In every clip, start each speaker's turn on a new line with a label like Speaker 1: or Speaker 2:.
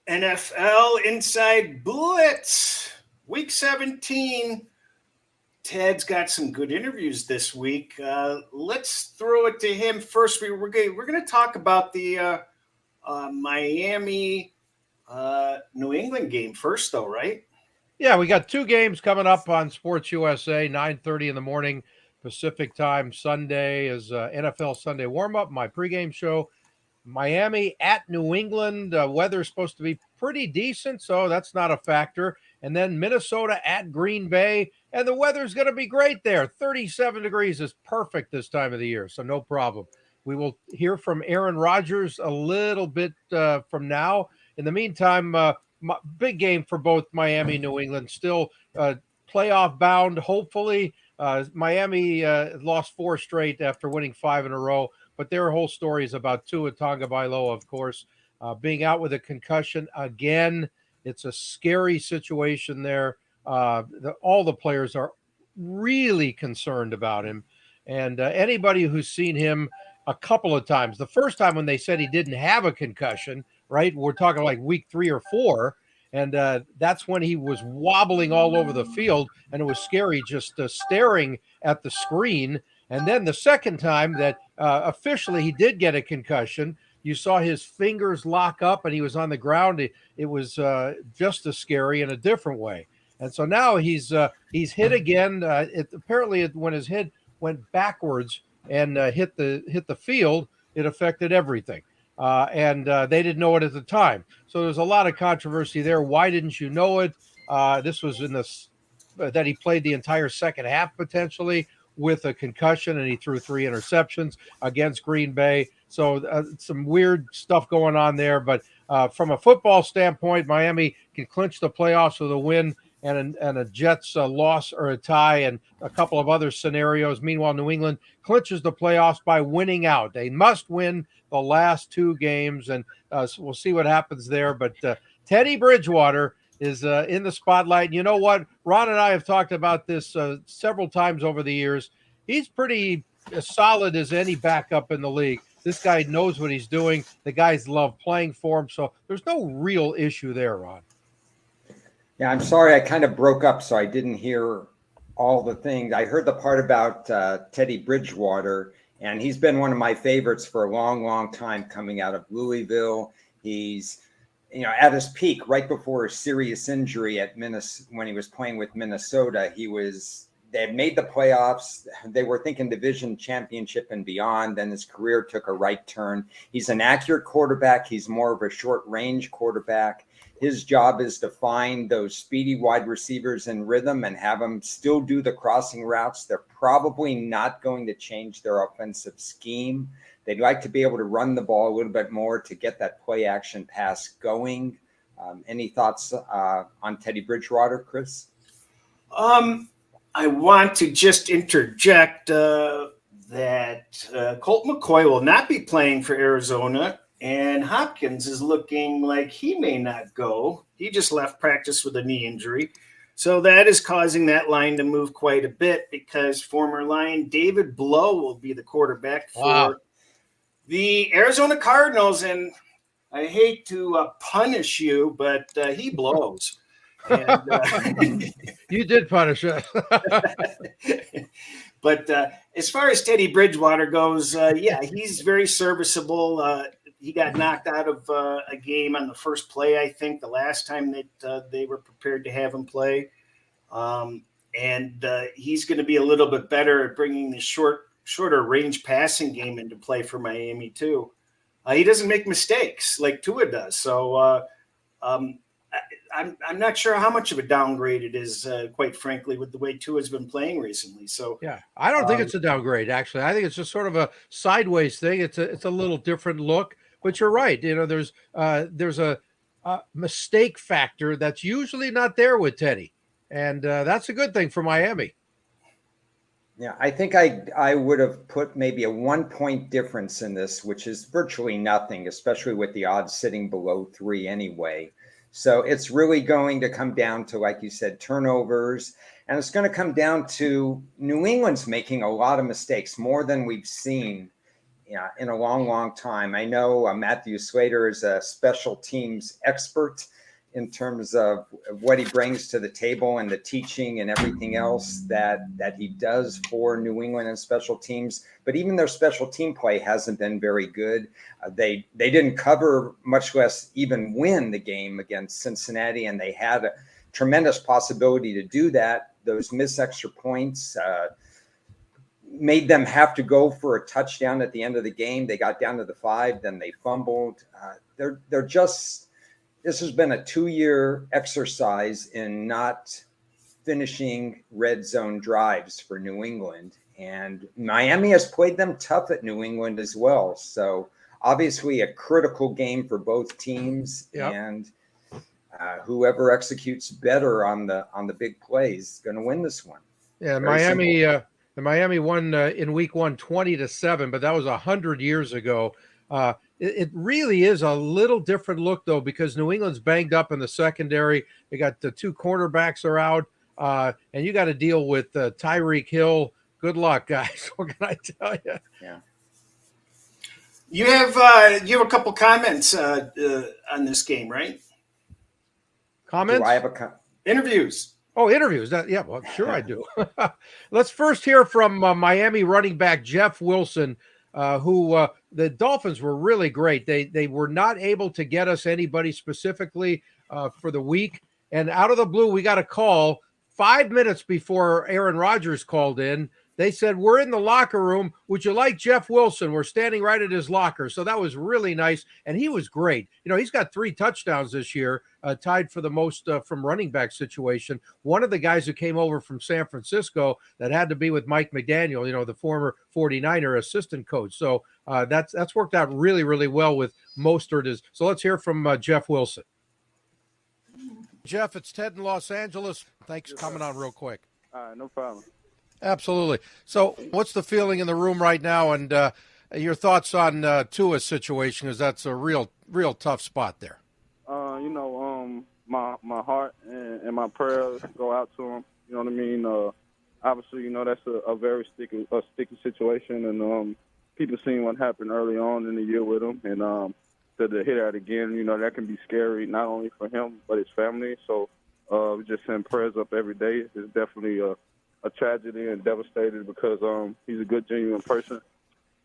Speaker 1: NFL Inside Blitz, Week 17. Ted's got some good interviews this week. Let's throw it to him first. We're going to talk about the Miami New England game first, though, right?
Speaker 2: Yeah, we got two games coming up on Sports USA, 9:30 in the morning Pacific time. Sunday is NFL Sunday warm-up, my pregame show. Miami at New England. Weather's supposed to be pretty decent, so that's not a factor. And then Minnesota at Green Bay, and the weather's going to be great there. 37 degrees is perfect this time of the year, so no problem. We will hear from Aaron Rodgers a little bit from now. In the meantime, big game for both Miami and New England. Still playoff bound, hopefully. Miami lost 4 straight after winning 5 in a row. But their whole story is about Tua Tagovailoa, of course, being out with a concussion again. It's a scary situation there. All the players are really concerned about him. And anybody who's seen him a couple of times, the first time when they said he didn't have a concussion, right? We're talking like week 3 or 4. And that's when he was wobbling all over the field. And it was scary just staring at the screen. And then the second time that officially he did get a concussion, you saw his fingers lock up and he was on the ground. It was just as scary in a different way. And so now he's hit again. Apparently, when his head went backwards and hit the field, it affected everything. And they didn't know it at the time. So there's a lot of controversy there. Why didn't you know it? This was in that he played the entire second half potentially with a concussion, and he threw 3 interceptions against Green Bay. So some weird stuff going on there. But from a football standpoint, Miami can clinch the playoffs with a win and a Jets loss or a tie and a couple of other scenarios. Meanwhile, New England clinches the playoffs by winning out. They must win the last 2 games, and so we'll see what happens there. But Teddy Bridgewater is in the spotlight. You know what? Ron and I have talked about this several times over the years. He's pretty as solid as any backup in the league. This guy knows what he's doing. The guys love playing for him. So there's no real issue there, Ron.
Speaker 3: Yeah, I'm sorry. I kind of broke up, so I didn't hear all the things. I heard the part about Teddy Bridgewater, and he's been one of my favorites for a long, long time coming out of Louisville. He's at his peak, right before a serious injury when he was playing with Minnesota, they had made the playoffs. They were thinking division championship and beyond. Then his career took a right turn. He's an accurate quarterback. He's more of a short range quarterback. His job is to find those speedy wide receivers in rhythm and have them still do the crossing routes. They're probably not going to change their offensive scheme. They'd like to be able to run the ball a little bit more to get that play action pass going. Any thoughts on Teddy Bridgewater, Chris?
Speaker 1: I want to just interject that Colt McCoy will not be playing for Arizona, and Hopkins is looking like he may not go. He just left practice with a knee injury. So that is causing that line to move quite a bit because former Lion David Blow will be the quarterback for the Arizona Cardinals. And I hate to punish you, but he blows. And,
Speaker 2: you did punish us.
Speaker 1: But as far as Teddy Bridgewater goes, he's very serviceable. He got knocked out of a game on the first play, I think, the last time that they were prepared to have him play. And he's going to be a little bit better at bringing the shorter range passing game into play for Miami, too. He doesn't make mistakes like Tua does. So I'm not sure how much of a downgrade it is, quite frankly, with the way Tua's been playing recently. So
Speaker 2: yeah, I don't think it's a downgrade. Actually, I think it's just sort of a sideways thing. It's a little different look. But you're right. There's a mistake factor that's usually not there with Teddy, and that's a good thing for Miami.
Speaker 3: Yeah, I think I would have put maybe a 1-point difference in this, which is virtually nothing, especially with the odds sitting below 3 anyway. So it's really going to come down to, like you said, turnovers. And it's going to come down to New England's making a lot of mistakes, more than we've seen in a long, long time. I know Matthew Slater is a special teams expert in terms of what he brings to the table and the teaching and everything else that he does for New England and special teams. But even their special team play hasn't been very good. They didn't cover, much less even win the game against Cincinnati, and they had a tremendous possibility to do that. Those missed extra points made them have to go for a touchdown at the end of the game. They got down to the 5, then they fumbled. They're just... This has been a 2-year exercise in not finishing red zone drives for New England. And Miami has played them tough at New England as well. So obviously a critical game for both teams. Yep. And whoever executes better on the big plays is going to win this one.
Speaker 2: Yeah, Miami won in week 1 20-7, but that was 100 years ago. It really is a little different look, though, because New England's banged up in the secondary. They got the 2 cornerbacks are out, and you got to deal with Tyreek Hill. Good luck, guys. What can I tell you?
Speaker 3: Yeah.
Speaker 1: You have a couple comments on this game, right?
Speaker 2: Comments?
Speaker 3: Do I have
Speaker 1: interviews?
Speaker 2: Oh, interviews. Yeah, well, sure I do. Let's first hear from Miami running back Jeff Wilson, who the Dolphins were really great. They were not able to get us anybody specifically for the week. And out of the blue, we got a call 5 minutes before Aaron Rodgers called in. They said, "We're in the locker room. Would you like Jeff Wilson?" We're standing right at his locker. So that was really nice. And he was great. You know, he's got 3 touchdowns this year, tied for the most from running back situation. One of the guys who came over from San Francisco that had to be with Mike McDaniel, you know, the former 49er assistant coach. So that's worked out really, really well with Mostert. So let's hear from Jeff Wilson. Jeff, it's Ted in Los Angeles. Thanks for coming on real quick.
Speaker 4: No problem.
Speaker 2: Absolutely. So what's the feeling in the room right now, and your thoughts on Tua's situation, because that's a real tough spot there?
Speaker 4: My heart and my prayers go out to him. You know what I mean? Obviously, you know, that's a very sticky situation, and people seen what happened early on in the year with him, and to hit that again, you know, that can be scary, not only for him, but his family. So we just send prayers up every day. It's definitely a tragedy and devastated because he's a good, genuine person.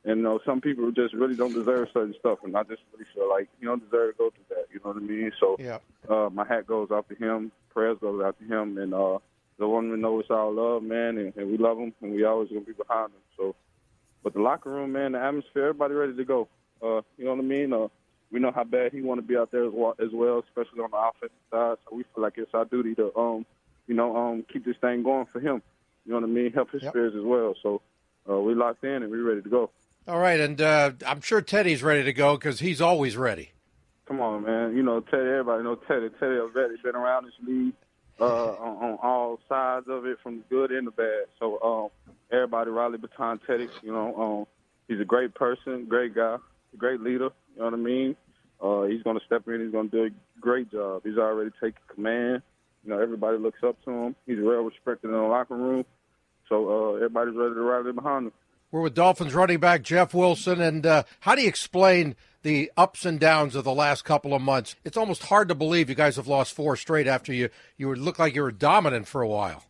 Speaker 4: And some people just really don't deserve certain stuff, and I just really feel like he don't deserve to go through that. You know what I mean? So yeah. My hat goes out to him, prayers goes out to him, and the one we know it's our love, man, and we love him, and we always gonna be behind him. So, but the locker room, man, the atmosphere, everybody ready to go. You know what I mean? We know how bad he want to be out there as well, especially on the offensive side. So we feel like it's our duty to, keep this thing going for him. You know what I mean? Help his spirits as well. So we locked in and we're ready to go.
Speaker 2: All right, and I'm sure Teddy's ready to go because he's always ready.
Speaker 4: Come on, man. You know, Teddy, everybody knows Teddy. Teddy is ready. He's been around this league on all sides of it, from the good and the bad. So everybody rally behind Teddy. You know, he's a great person, great guy, a great leader. You know what I mean? He's going to step in. He's going to do a great job. He's already taken command. You know, everybody looks up to him. He's well respected in the locker room. So everybody's ready to rally behind him.
Speaker 2: We're with Dolphins running back Jeff Wilson. And how do you explain the ups and downs of the last couple of months? It's almost hard to believe you guys have lost 4 straight after you would look like you were dominant for a while.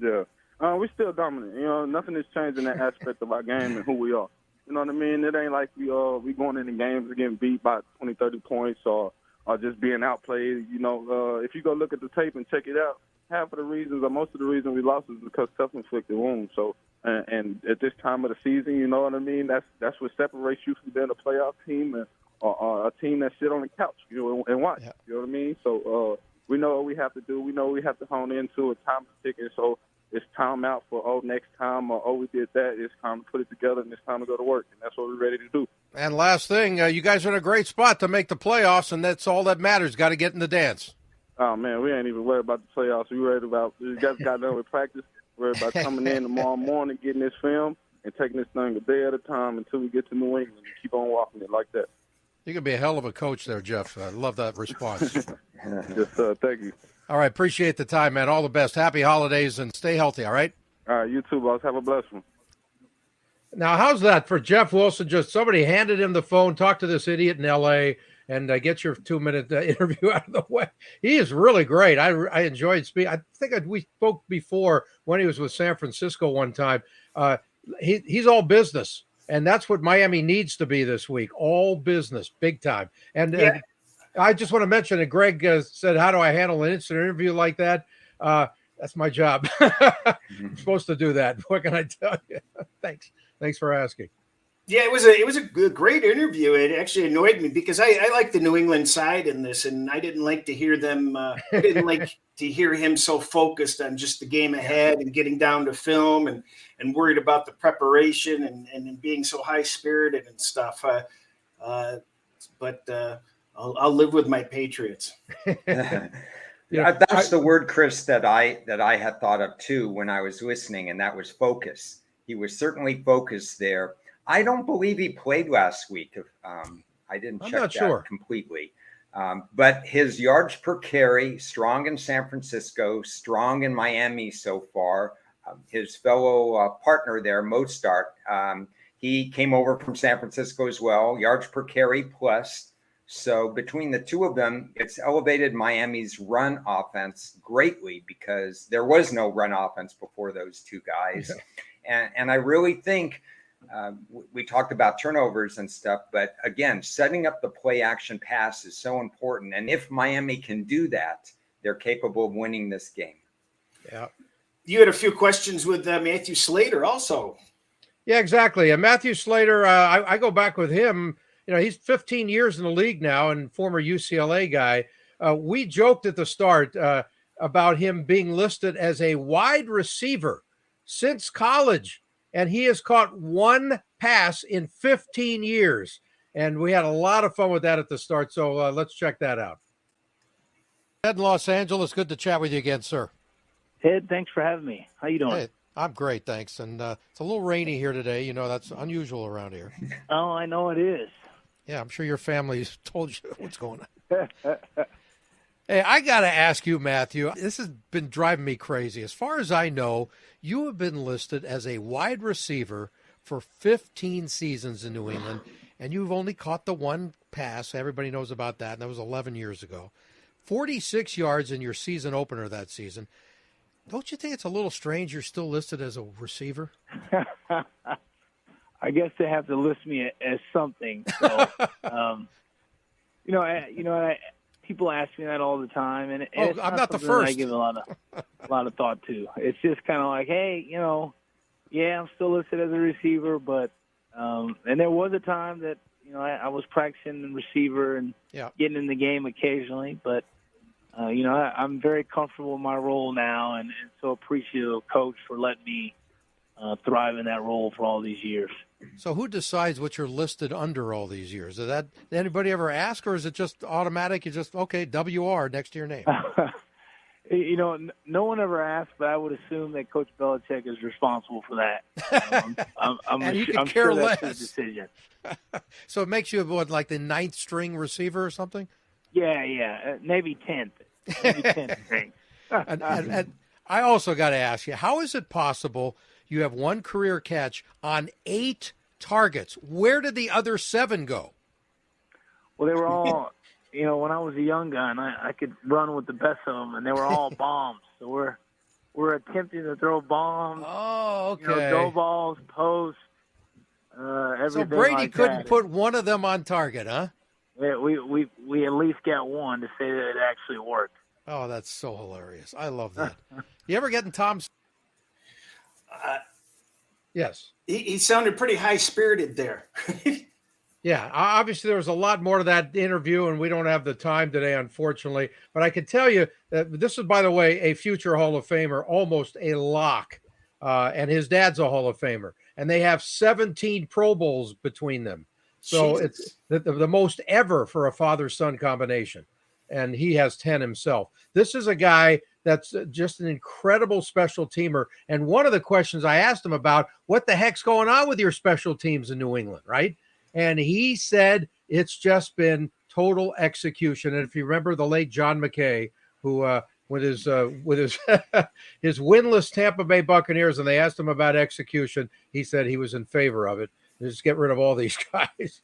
Speaker 4: Yeah. We're still dominant. You know, nothing has changed in that aspect of our game and who we are. You know what I mean? It ain't like we going into games and getting beat by 20, 30 points or just being outplayed. You know, if you go look at the tape and check it out, half of the reasons or most of the reason we lost is because self-inflicted wounds. So, and at this time of the season, you know what I mean? That's what separates you from being a playoff team or a team that sit on the couch, you know, and watch. Yeah. You know what I mean? So we know what we have to do. We know we have to hone into a time ticket. So it's time out for, next time, or, we did that. It's time to put it together, and it's time to go to work. And that's what we're ready to do.
Speaker 2: And last thing, you guys are in a great spot to make the playoffs, and that's all that matters. Got to get in the dance.
Speaker 4: Oh, man, we ain't even worried about the playoffs. We worried about – we just got done with practice. We're worried about coming in tomorrow morning, getting this film, and taking this thing a day at a time until we get to New England and keep on walking it like that.
Speaker 2: You're going to be a hell of a coach there, Jeff. I love that response.
Speaker 4: Yes, sir. Thank you.
Speaker 2: All right. Appreciate the time, man. All the best. Happy holidays, and stay healthy, all right?
Speaker 4: All right. You too, boss. Have a blessed one.
Speaker 2: Now, how's that for Jeff Wilson? Just somebody handed him the phone, talk to this idiot in L.A., and get your 2-minute interview out of the way. He is really great. I enjoyed speaking. I think we spoke before when he was with San Francisco one time. He's all business, and that's what Miami needs to be this week. All business, big time. And I just want to mention that Greg said, how do I handle an instant interview like that? That's my job. I'm supposed to do that. What can I tell you? Thanks for asking.
Speaker 1: Yeah, it was a great interview. It actually annoyed me because I like the New England side in this, and I didn't like to hear them. I didn't like to hear him so focused on just the game ahead and getting down to film and worried about the preparation and being so high spirited and stuff. But I'll live with my Patriots.
Speaker 3: That's the word, Chris, that I had thought of too when I was listening, and that was focus. He was certainly focused there. I don't believe he played last week. I didn't check that completely. But his yards per carry, strong in San Francisco, strong in Miami so far. His fellow partner there, Mostart, he came over from San Francisco as well, yards per carry plus. So between the two of them, it's elevated Miami's run offense greatly because there was no run offense before those two guys. And I really think we talked about turnovers and stuff, but again, setting up the play action pass is so important. And if Miami can do that, they're capable of winning this game.
Speaker 2: Yeah.
Speaker 1: You had a few questions with Matthew Slater also.
Speaker 2: Yeah, exactly. And Matthew Slater, I go back with him. He's 15 years in the league now and former UCLA guy. We joked at the start about him being listed as a wide receiver since college, and he has caught one pass in 15 years. And we had a lot of fun with that at the start. So let's check that out. Ed in Los Angeles, good to chat with you again, sir.
Speaker 5: Ed, thanks for having me. How you doing?
Speaker 2: Hey, I'm great, thanks. And it's a little rainy here today. That's unusual around here.
Speaker 5: Oh, I know it is.
Speaker 2: Yeah, I'm sure your family's told you what's going on. Hey, I got to ask you, Matthew, this has been driving me crazy. As far as I know, you have been listed as a wide receiver for 15 seasons in New England, and you've only caught the one pass. Everybody knows about that, and that was 11 years ago. 46 yards in your season opener that season. Don't you think it's a little strange you're still listed as a receiver?
Speaker 5: I guess they have to list me as something. So, people ask me that all the time, and
Speaker 2: I'm not the first.
Speaker 5: I give a lot of thought to. It's just kind of like, hey, I'm still listed as a receiver, but and there was a time that I was practicing receiver and getting in the game occasionally, but I'm very comfortable in my role now, and so appreciative of Coach for letting me thrive in that role for all these years.
Speaker 2: So who decides what you're listed under all these years? Did anybody ever ask, or is it just automatic? You just, okay, WR next to your name.
Speaker 5: No one ever asked, but I would assume that Coach Belichick is responsible for that. I'm
Speaker 2: care
Speaker 5: sure
Speaker 2: less.
Speaker 5: That's his decision.
Speaker 2: So it makes you like the 9th string receiver or something?
Speaker 5: Yeah, maybe 10th. Maybe 10th string.
Speaker 2: and I also got to ask you, how is it possible you have one career catch on 8 targets? Where did the other 7 go?
Speaker 5: Well, they were all, when I was a young gun, I could run with the best of them, and they were all bombs. So we're attempting to throw bombs.
Speaker 2: Oh, okay.
Speaker 5: Go balls, posts, everything.
Speaker 2: So Brady
Speaker 5: like
Speaker 2: couldn't
Speaker 5: that.
Speaker 2: put one of them on target, huh?
Speaker 5: Yeah, we at least got one to say that it actually worked.
Speaker 2: Oh, that's so hilarious. I love that. You ever get in Tom's? Yes.
Speaker 1: He sounded pretty high-spirited there.
Speaker 2: Yeah, obviously there was a lot more to that interview, and we don't have the time today, unfortunately. But I can tell you that this is, by the way, a future Hall of Famer, almost a lock. And his dad's a Hall of Famer. And they have 17 Pro Bowls between them. So
Speaker 1: Jesus.
Speaker 2: It's the most ever for a father-son combination. And he has 10 himself. This is a guy that's just an incredible special teamer. And one of the questions I asked him about, what the heck's going on with your special teams in New England, right? And he said it's just been total execution. And if you remember the late John McKay, who with his his winless Tampa Bay Buccaneers, and they asked him about execution. He said he was in favor of it. Just get rid of all these guys.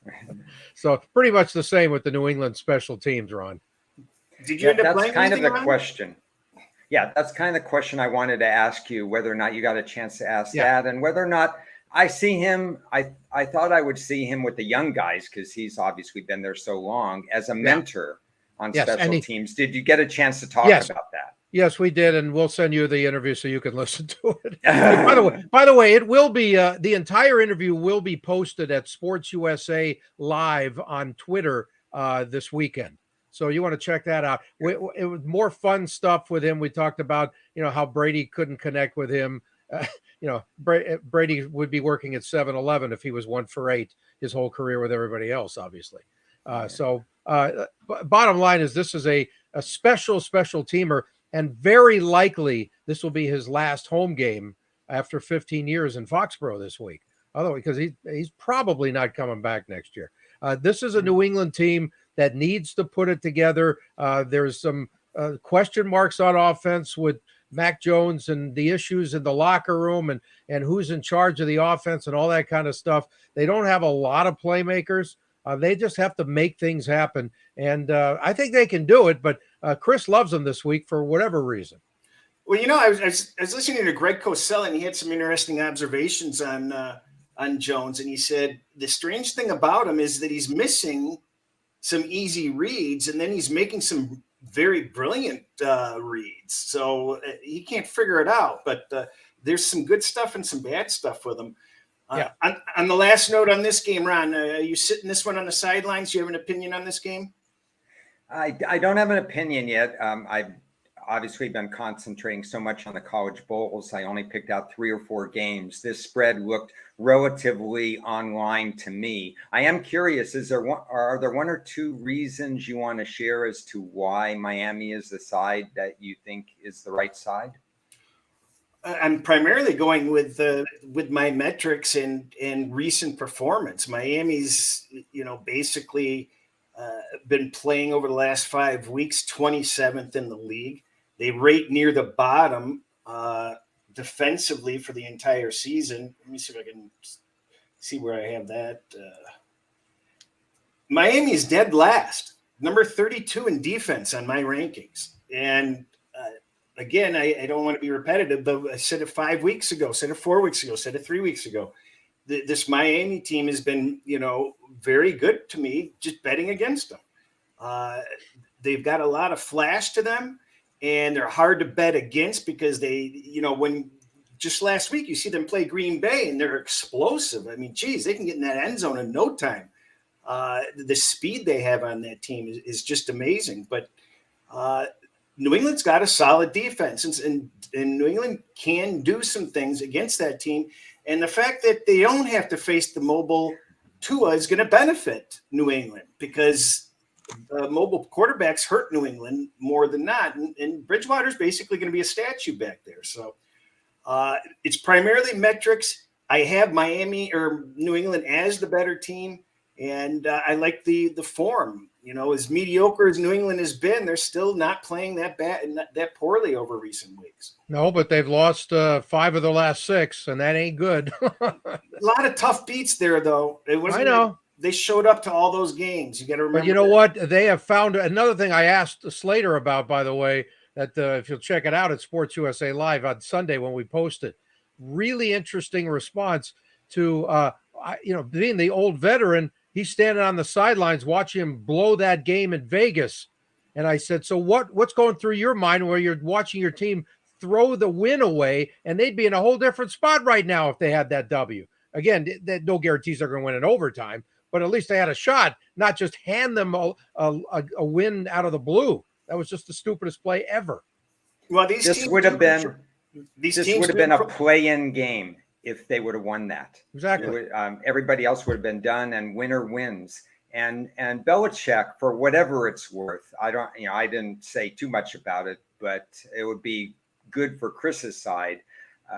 Speaker 2: So pretty much the same with the New England special teams, Ron.
Speaker 1: Did you end up
Speaker 3: that's
Speaker 1: playing
Speaker 3: kind of the
Speaker 1: anything, Ron?
Speaker 3: question. Yeah, that's kind of the question I wanted to ask you, whether or not you got a chance to ask that, and whether or not I see him. I thought I would see him with the young guys, because he's obviously been there so long, as a mentor on special teams. Did you get a chance to talk about that?
Speaker 2: Yes, we did, and we'll send you the interview so you can listen to it. By the way, it will be the entire interview will be posted at Sports USA Live on Twitter this weekend. So you want to check that out. It was more fun stuff with him. We talked about, how Brady couldn't connect with him. Brady would be working at 7-Eleven if he was 1 for 8 his whole career with everybody else, obviously. Bottom line is, this is a special teamer, and very likely this will be his last home game after 15 years in Foxborough this week. Otherwise, because he's probably not coming back next year. This is a New England team that needs to put it together. There's some question marks on offense with Mac Jones and the issues in the locker room and who's in charge of the offense and all that kind of stuff. They don't have a lot of playmakers. They just have to make things happen. And I think they can do it, but Chris loves them this week for whatever reason.
Speaker 1: Well, I was listening to Greg Cosell, and he had some interesting observations on Jones. And he said the strange thing about him is that he's missing some easy reads, and then he's making some very brilliant reads. So he can't figure it out. But there's some good stuff and some bad stuff with him. On the last note on this game, Ron, are you sitting this one on the sidelines? Do you have an opinion on this game?
Speaker 3: I don't have an opinion yet. I've obviously been concentrating so much on the college bowls. I only picked out 3 or 4 games. This spread looked relatively online to me. I am curious, are there 1 or 2 reasons you want to share as to why Miami is the side that you think is the right side?
Speaker 1: I'm primarily going with my metrics and recent performance. Miami's, basically been playing over the last 5 weeks, 27th in the league. They rate near the bottom defensively for the entire season. Let me see if I can see where I have that. Miami's dead last, number 32 in defense on my rankings. And again, I don't want to be repetitive, but I said it 5 weeks ago, said it 4 weeks ago, said it 3 weeks ago. This Miami team has been, very good to me, just betting against them. They've got a lot of flash to them, and they're hard to bet against because they, when just last week you see them play Green Bay and they're explosive. I mean, geez, they can get in that end zone in no time. The speed they have on that team is just amazing. But New England's got a solid defense, and New England can do some things against that team. And the fact that they don't have to face the mobile Tua is going to benefit New England, because mobile quarterbacks hurt New England more than not. And Bridgewater's basically going to be a statue back there. So it's primarily metrics. I have Miami or New England as the better team, and I like the form. As mediocre as New England has been, they're still not playing that bad and that poorly over recent weeks.
Speaker 2: No, but they've lost 5 of the last 6, and that ain't good.
Speaker 1: A lot of tough beats there, though.
Speaker 2: I know.
Speaker 1: They showed up to all those games. You got to remember.
Speaker 2: But you know what? They have found another thing I asked Slater about, by the way, that if you'll check it out at Sports USA Live on Sunday when we post it. Really interesting response to, being the old veteran. He's standing on the sidelines watching him blow that game in Vegas. And I said, so what's going through your mind where you're watching your team throw the win away, and they'd be in a whole different spot right now if they had that W? Again, no guarantees they're going to win in overtime, but at least they had a shot, not just hand them a win out of the blue. That was just the stupidest play ever.
Speaker 1: Well,
Speaker 3: this would have been a play-in game if they would have won that.
Speaker 2: Exactly.
Speaker 3: Everybody else would have been done, and winner wins. And Belichick, for whatever it's worth, I didn't say too much about it, but it would be good for Chris's side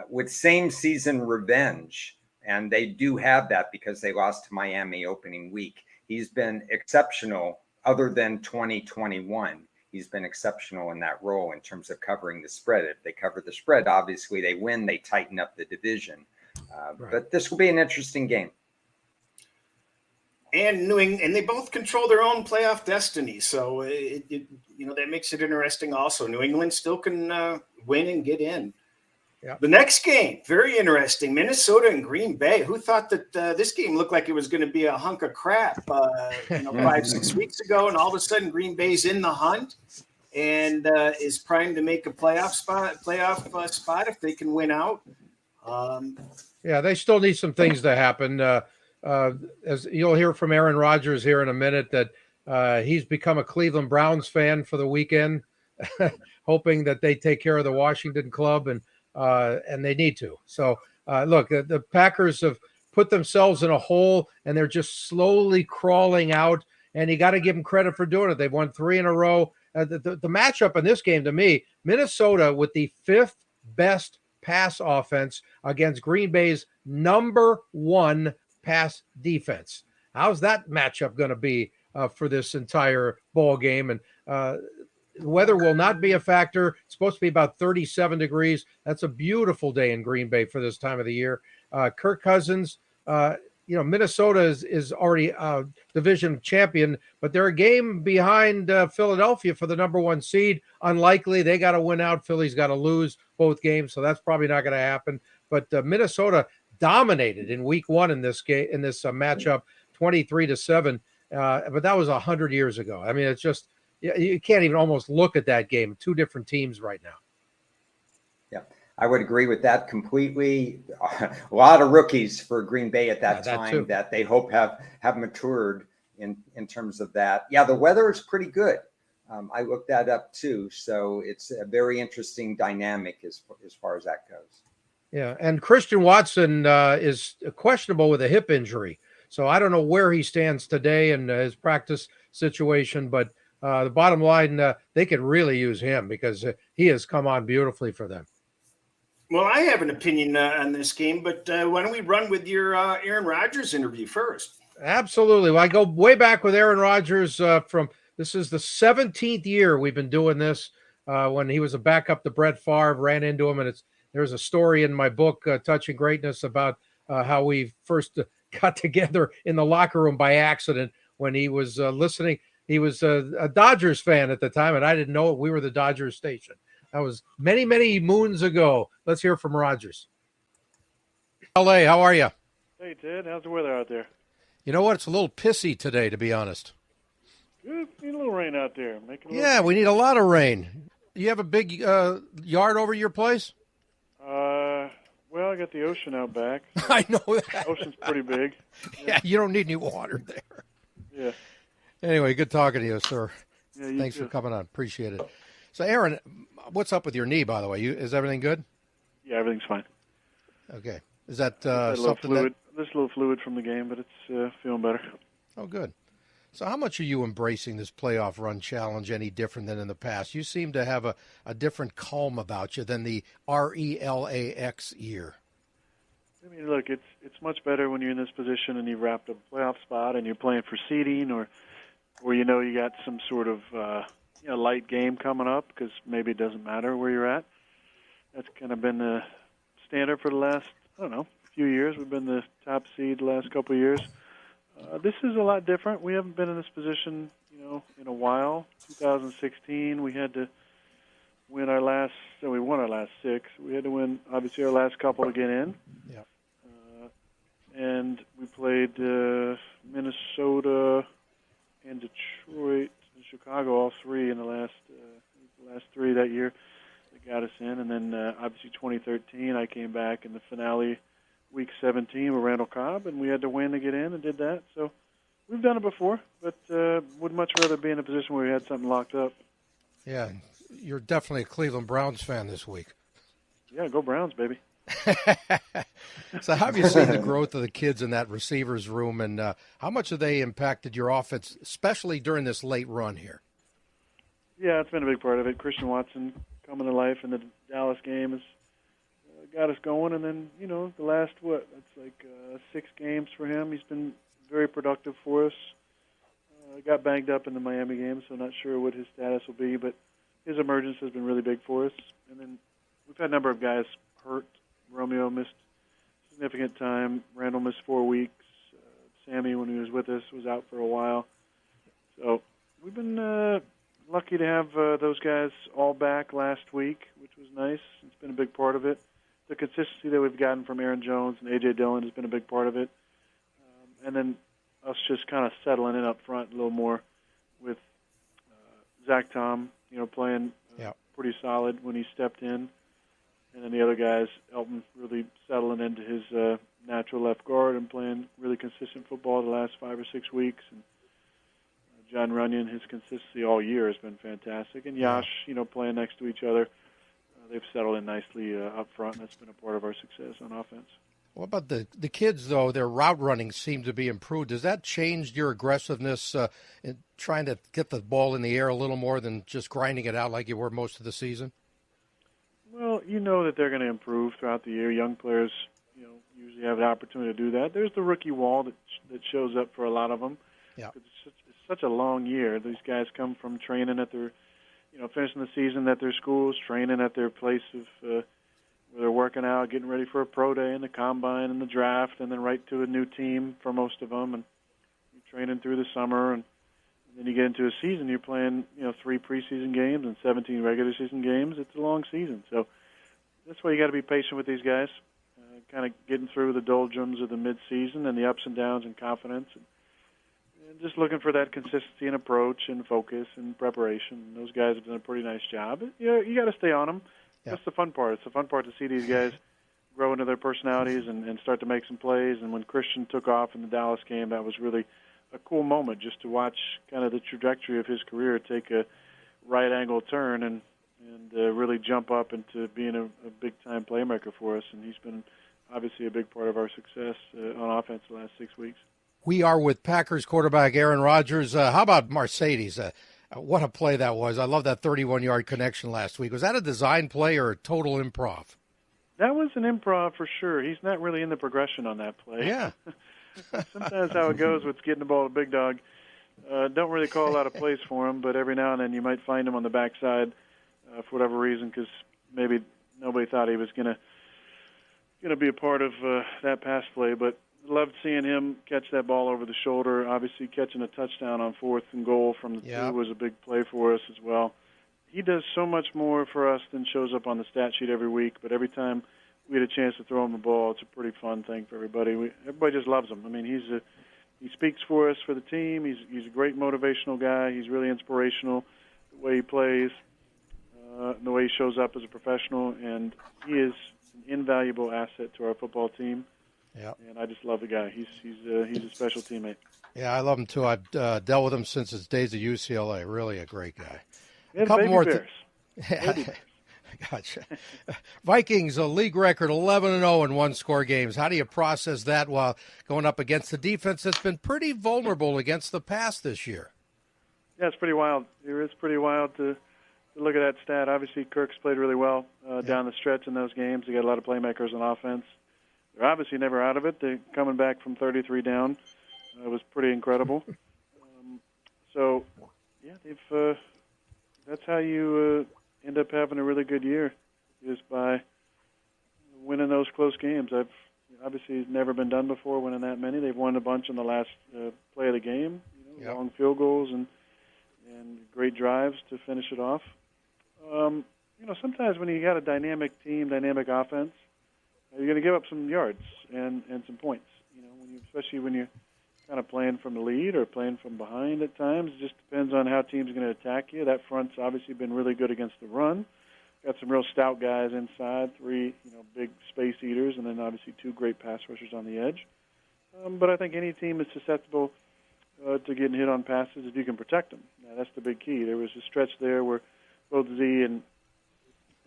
Speaker 3: with same season revenge. And they do have that because they lost to Miami opening week. He's been exceptional other than 2021. he's been exceptional in that role in terms of covering the spread. If they cover the spread, obviously they win, they tighten up the division.
Speaker 2: Right.
Speaker 3: But this will be an interesting game.
Speaker 1: And and they both control their own playoff destiny. So that makes it interesting. Also, New England still can win and get in.
Speaker 2: Yeah.
Speaker 1: The next game, very interesting. Minnesota and Green Bay. Who thought that this game looked like it was going to be a hunk of crap? 5-6 weeks ago, and all of a sudden Green Bay's in the hunt and is primed to make a playoff spot if they can win out.
Speaker 2: Yeah, they still need some things to happen. As you'll hear from Aaron Rodgers here in a minute, that he's become a Cleveland Browns fan for the weekend, hoping that they take care of the Washington club, and they need to. So, look, the Packers have put themselves in a hole, and they're just slowly crawling out, and you got to give them credit for doing it. They've won 3 in a row. The matchup in this game, to me, Minnesota with the 5th best pass offense against Green Bay's number 1 pass defense. How's that matchup going to be for this entire ball game? And weather will not be a factor. It's supposed to be about 37 degrees. That's a beautiful day in Green Bay for this time of the year. Kirk Cousins, Minnesota is already division champion, but they're a game behind Philadelphia for the number 1 seed. Unlikely. They got to win out. Philly's got to lose both games, so that's probably not going to happen. But Minnesota dominated in week 1 in this game, in this matchup, 23-7. But that was 100 years ago. I mean, it's just, you can't even almost look at that game. 2 different teams right now.
Speaker 3: Yeah, I would agree with that completely. A lot of rookies for Green Bay at that time that they hope have matured in terms of that. Yeah, the weather is pretty good. I looked that up too. So it's a very interesting dynamic as far as that goes.
Speaker 2: Yeah, and Christian Watson is questionable with a hip injury. So I don't know where he stands today in his practice situation, but the bottom line, they could really use him because he has come on beautifully for them.
Speaker 1: Well, I have an opinion on this game, but why don't we run with your Aaron Rodgers interview first?
Speaker 2: Absolutely. Well, I go way back with Aaron Rodgers this is the 17th year we've been doing this when he was a backup to Brett Favre, ran into him, and there's a story in my book, Touching Greatness, about how we first got together in the locker room by accident when he was listening. He was a Dodgers fan at the time, and I didn't know it. We were the Dodgers station. That was many, many moons ago. Let's hear from Rodgers. LA, how are you?
Speaker 6: Hey, Ted. How's the weather out there?
Speaker 2: You know what? It's a little pissy today, to be honest.
Speaker 6: Good. Need a little rain out there.
Speaker 2: We need a lot of rain. You have a big yard over your place?
Speaker 6: Well, I got the ocean out back. So
Speaker 2: I know that.
Speaker 6: The ocean's pretty big.
Speaker 2: Yeah, you don't need any water there.
Speaker 6: Yeah.
Speaker 2: Anyway, good talking to you, sir.
Speaker 6: Yeah, you
Speaker 2: Thanks
Speaker 6: too.
Speaker 2: for coming on. Appreciate it. So, Aaron, what's up with your knee, by the way? Is everything good?
Speaker 6: Yeah, everything's fine.
Speaker 2: Okay. Is that
Speaker 6: something that... There's a little fluid from the game, but it's feeling better.
Speaker 2: Oh, good. So how much are you embracing this playoff run challenge any different than in the past? You seem to have a different calm about you than the RELAX year.
Speaker 6: I mean, look, it's much better when you're in this position and you've wrapped up a playoff spot and you're playing for seeding or you got some sort of light game coming up because maybe it doesn't matter where you're at. That's kind of been the standard for the last, few years. We've been the top seed the last couple of years. This is a lot different. We haven't been in this position, in a while. 2016, we had to win we won our last 6. We had to win, obviously, our last couple to get in.
Speaker 2: Yeah.
Speaker 6: And we played Minnesota and Detroit and Chicago, all 3 in the last 3 that year that got us in. And then, obviously, 2013, I came back in the finale Week 17 with Randall Cobb, and we had to win to get in and did that. So we've done it before, but would much rather be in a position where we had something locked up.
Speaker 2: Yeah, you're definitely a Cleveland Browns fan this week.
Speaker 6: Yeah, go Browns, baby.
Speaker 2: So how have you seen the growth of the kids in that receivers room, and how much have they impacted your offense, especially during this late run here?
Speaker 6: Yeah, it's been a big part of it. Christian Watson coming to life in the Dallas game has got us going, and then, the last, that's like 6 games for him. He's been very productive for us. Got banged up in the Miami game, so not sure what his status will be, but his emergence has been really big for us. And then we've had a number of guys hurt. Romeo missed significant time. Randall missed 4 weeks. Sammy, when he was with us, was out for a while. So we've been lucky to have those guys all back last week, which was nice. It's been a big part of it. The consistency that we've gotten from Aaron Jones and A.J. Dillon has been a big part of it. And then us just kind of settling in up front a little more with Zach Tom, playing pretty solid when he stepped in. And then the other guys, Elton really settling into his natural left guard and playing really consistent football the last 5 or 6 weeks. And John Runyon, his consistency all year has been fantastic. And Yash, playing next to each other, they've settled in nicely up front, and that's been a part of our success on offense.
Speaker 2: What about the kids, though? Their route running seemed to be improved. Does that change your aggressiveness in trying to get the ball in the air a little more than just grinding it out like you were most of the season?
Speaker 6: Well, you know that they're going to improve throughout the year. Young players, usually have the opportunity to do that. There's the rookie wall that shows up for a lot of them.
Speaker 2: Yeah.
Speaker 6: It's such a long year. These guys come from training at their, finishing the season at their schools, training at their place of where they're working out, getting ready for a pro day and the combine and the draft, and then right to a new team for most of them, and you're training through the summer, and then you get into a season. You're playing, 3 preseason games and 17 regular season games. It's a long season, so that's why you got to be patient with these guys, kind of getting through the doldrums of the mid-season and the ups and downs and confidence, and just looking for that consistency and approach and focus and preparation. Those guys have done a pretty nice job. You got to stay on them.
Speaker 2: Yeah.
Speaker 6: That's the fun part. It's the fun part to see these guys grow into their personalities and start to make some plays. And when Christian took off in the Dallas game, that was really a cool moment just to watch kind of the trajectory of his career take a right angle turn and really jump up into being a big-time playmaker for us. And he's been obviously a big part of our success on offense the last 6 weeks.
Speaker 2: We are with Packers quarterback Aaron Rodgers. How about Mercedes? What a play that was. I love that 31-yard connection last week. Was that a design play or a total improv?
Speaker 6: That was an improv for sure. He's not really in the progression on that play.
Speaker 2: Yeah.
Speaker 6: Sometimes how it goes with getting the ball to Big Dog. Don't really call a lot of plays for him, but every now and then you might find him on the backside for whatever reason because maybe nobody thought he was going to be a part of that pass play. But loved seeing him catch that ball over the shoulder. Obviously, catching a touchdown on 4th and goal from the 2 was a big play for us as well. He does so much more for us than shows up on the stat sheet every week, but every time we get a chance to throw him the ball, it's a pretty fun thing for everybody. Everybody just loves him. I mean, he speaks for us for the team. He's a great motivational guy. He's really inspirational, the way he plays, the way he shows up as a professional, and he is an invaluable asset to our football team.
Speaker 2: Yeah,
Speaker 6: and I just love the guy. He's a special teammate.
Speaker 2: Yeah, I love him too. I've dealt with him since his days at UCLA. Really a great guy.
Speaker 6: And
Speaker 2: a couple
Speaker 6: baby
Speaker 2: more.
Speaker 6: Bears. Baby Bears.
Speaker 2: Gotcha. Vikings, a league record 11-0 in one-score games. How do you process that while going up against the defense that's been pretty vulnerable against the pass this year?
Speaker 6: Yeah, it's pretty wild. It is pretty wild to look at that stat. Obviously, Kirk's played really well down the stretch in those games. They got a lot of playmakers on offense. They're obviously never out of it. They're coming back from 33 down. It was pretty incredible. That's how you end up having a really good year, is by winning those close games. I've obviously never been done before winning that many. They've won a bunch in the last play of the game, long field goals and great drives to finish it off. Sometimes when you got a dynamic team, dynamic offense, you're going to give up some yards and some points. Especially when you're kind of playing from the lead or playing from behind at times. It just depends on how teams are going to attack you. That front's obviously been really good against the run. Got some real stout guys inside, 3 big space eaters, and then obviously 2 great pass rushers on the edge. But I think any team is susceptible to getting hit on passes if you can protect them. Now, that's the big key. There was a stretch there where both Z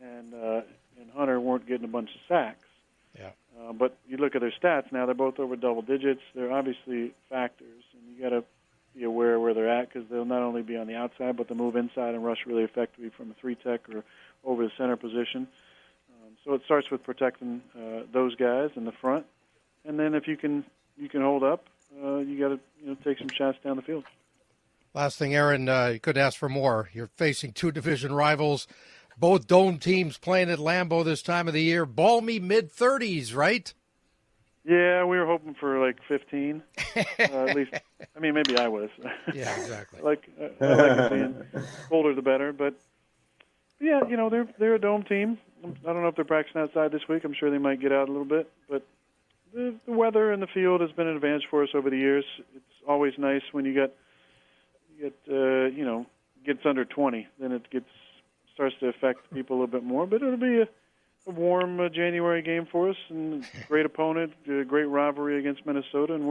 Speaker 6: and Hunter weren't getting a bunch of sacks.
Speaker 2: Yeah.
Speaker 6: But you look at their stats now; they're both over double digits. They're obviously factors, and you got to be aware of where they're at because they'll not only be on the outside, but they'll move inside and rush really effectively from a 3-tech or over the center position. So it starts with protecting those guys in the front, and then if you can hold up, you got to take some shots down the field.
Speaker 2: Last thing, Aaron, you couldn't ask for more. You're facing two division rivals, both dome teams playing at Lambeau this time of the year. Balmy mid-30s, right?
Speaker 6: Yeah, we were hoping for like 15, at least. I mean, maybe I was.
Speaker 2: Yeah, exactly.
Speaker 6: I like it being colder the better, but yeah, they're a dome team. I don't know if they're practicing outside this week. I'm sure they might get out a little bit, but the weather in the field has been an advantage for us over the years. It's always nice when you get gets under 20, then it starts to affect people a little bit more. But it'll be a warm January game for us, and great opponent, great rivalry against Minnesota, and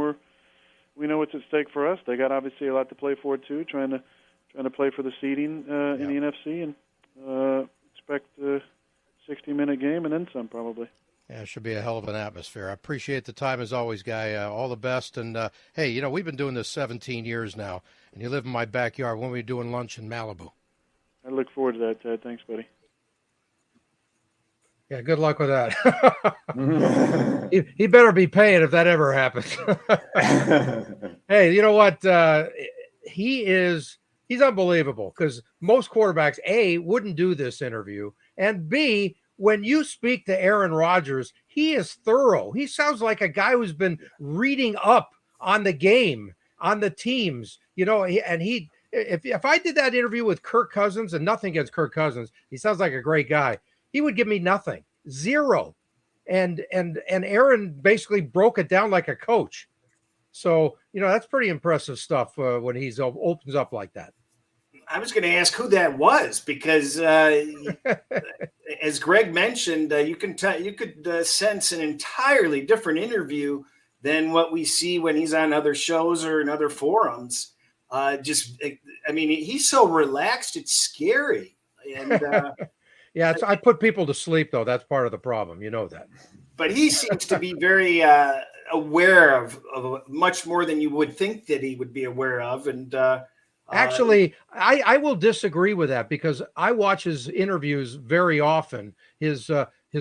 Speaker 6: we know what's at stake for us. They got obviously a lot to play for too, trying to play for the seeding in the NFC, and expect a 60-minute game and then some probably.
Speaker 2: Yeah, it should be a hell of an atmosphere. I appreciate the time as always, Guy. All the best. And, hey, we've been doing this 17 years now, and you live in my backyard. When are we doing lunch in Malibu?
Speaker 6: I look forward to that, Ted. Thanks, buddy.
Speaker 2: Yeah, good luck with that. he better be paying if that ever happens. Hey, you know what? He's unbelievable because most quarterbacks, A, wouldn't do this interview, and B, when you speak to Aaron Rodgers, he is thorough. He sounds like a guy who's been reading up on the game, on the teams, if I did that interview with Kirk Cousins, and nothing against Kirk Cousins, he sounds like a great guy. He would give me nothing, zero. And Aaron basically broke it down like a coach. So, that's pretty impressive stuff when he opens up like that.
Speaker 1: I was going to ask who that was because, as Greg mentioned, you could sense an entirely different interview than what we see when he's on other shows or in other forums. He's so relaxed, it's scary. And
Speaker 2: yeah, I put people to sleep though. That's part of the problem, that.
Speaker 1: But he seems to be very aware of much more than you would think that he would be aware of, and.
Speaker 2: Actually, I will disagree with that because I watch his interviews very often, his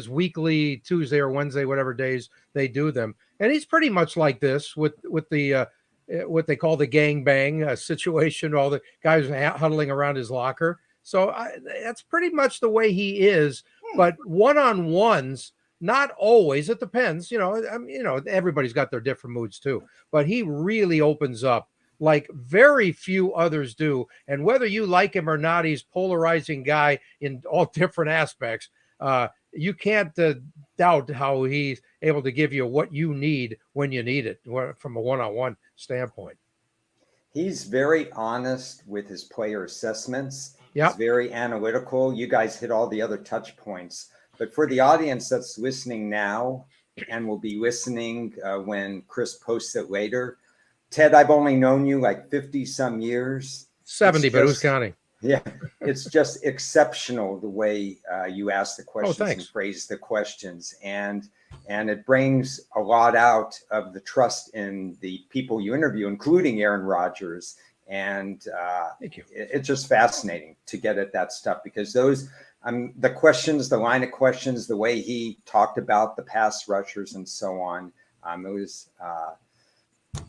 Speaker 2: weekly Tuesday or Wednesday, whatever days they do them. And he's pretty much like this with the what they call the gangbang situation, all the guys huddling around his locker. So that's pretty much the way he is. But one-on-ones, not always. It depends. Everybody's got their different moods too. But he really opens up like very few others do. And whether you like him or not, he's a polarizing guy in all different aspects. You can't doubt how he's able to give you what you need when you need it from a one-on-one standpoint.
Speaker 3: He's very honest with his player assessments.
Speaker 2: Yep.
Speaker 3: He's very analytical. You guys hit all the other touch points. But for the audience that's listening now and will be listening when Chris posts it later, Ted, I've only known you like 50 some years.
Speaker 2: 70, but who's counting?
Speaker 3: Yeah, it's just exceptional the way you ask the questions and phrase the questions. And it brings a lot out of the trust in the people you interview, including Aaron Rodgers. And
Speaker 2: Thank you.
Speaker 3: It's just fascinating to get at that stuff because those the questions, the line of questions, the way he talked about the pass rushers and so on, it was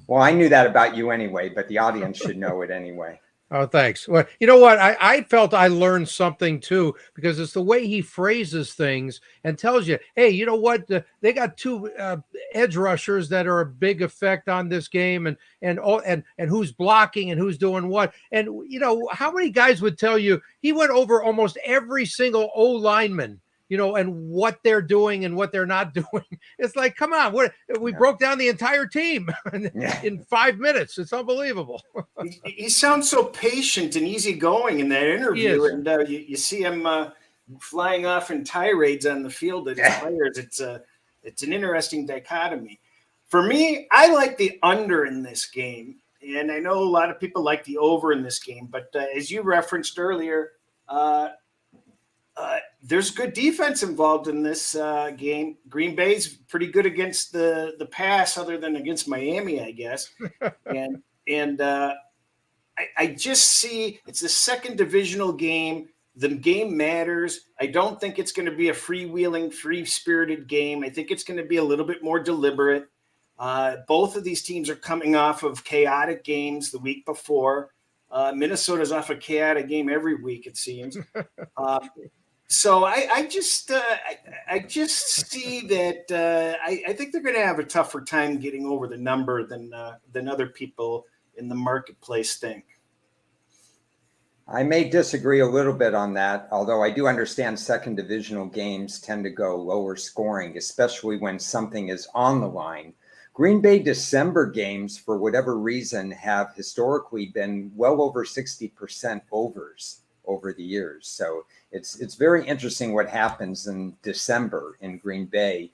Speaker 3: well, I knew that about you anyway, but the audience should know it anyway.
Speaker 2: Oh, thanks. Well, you know what? I felt I learned something too, because it's the way he phrases things and tells you, hey, you know what? They got two edge rushers that are a big effect on this game and who's blocking and who's doing what. And, how many guys would tell you he went over almost every single O lineman, and what they're doing and what they're not doing. It's like, come on, we broke down the entire team in 5 minutes. It's unbelievable.
Speaker 1: He sounds so patient and easygoing in that interview, and you see him flying off in tirades on the field at his players. It's an interesting dichotomy. For me, I like the under in this game, and I know a lot of people like the over in this game. But as you referenced earlier, there's good defense involved in this game. Green Bay's pretty good against the pass, other than against Miami, I guess. and I just see it's the second divisional game. The game matters. I don't think it's going to be a freewheeling, free-spirited game. I think it's going to be a little bit more deliberate. Both of these teams are coming off of chaotic games the week before. Minnesota's off a chaotic game every week, it seems. So I just see that I think they're going to have a tougher time getting over the number than other people in the marketplace think.
Speaker 3: I may disagree a little bit on that, although I do understand second divisional games tend to go lower scoring, especially when something is on the line. Green Bay December games, for whatever reason, have historically been well over 60% overs over the years. So it's very interesting what happens in December in Green Bay.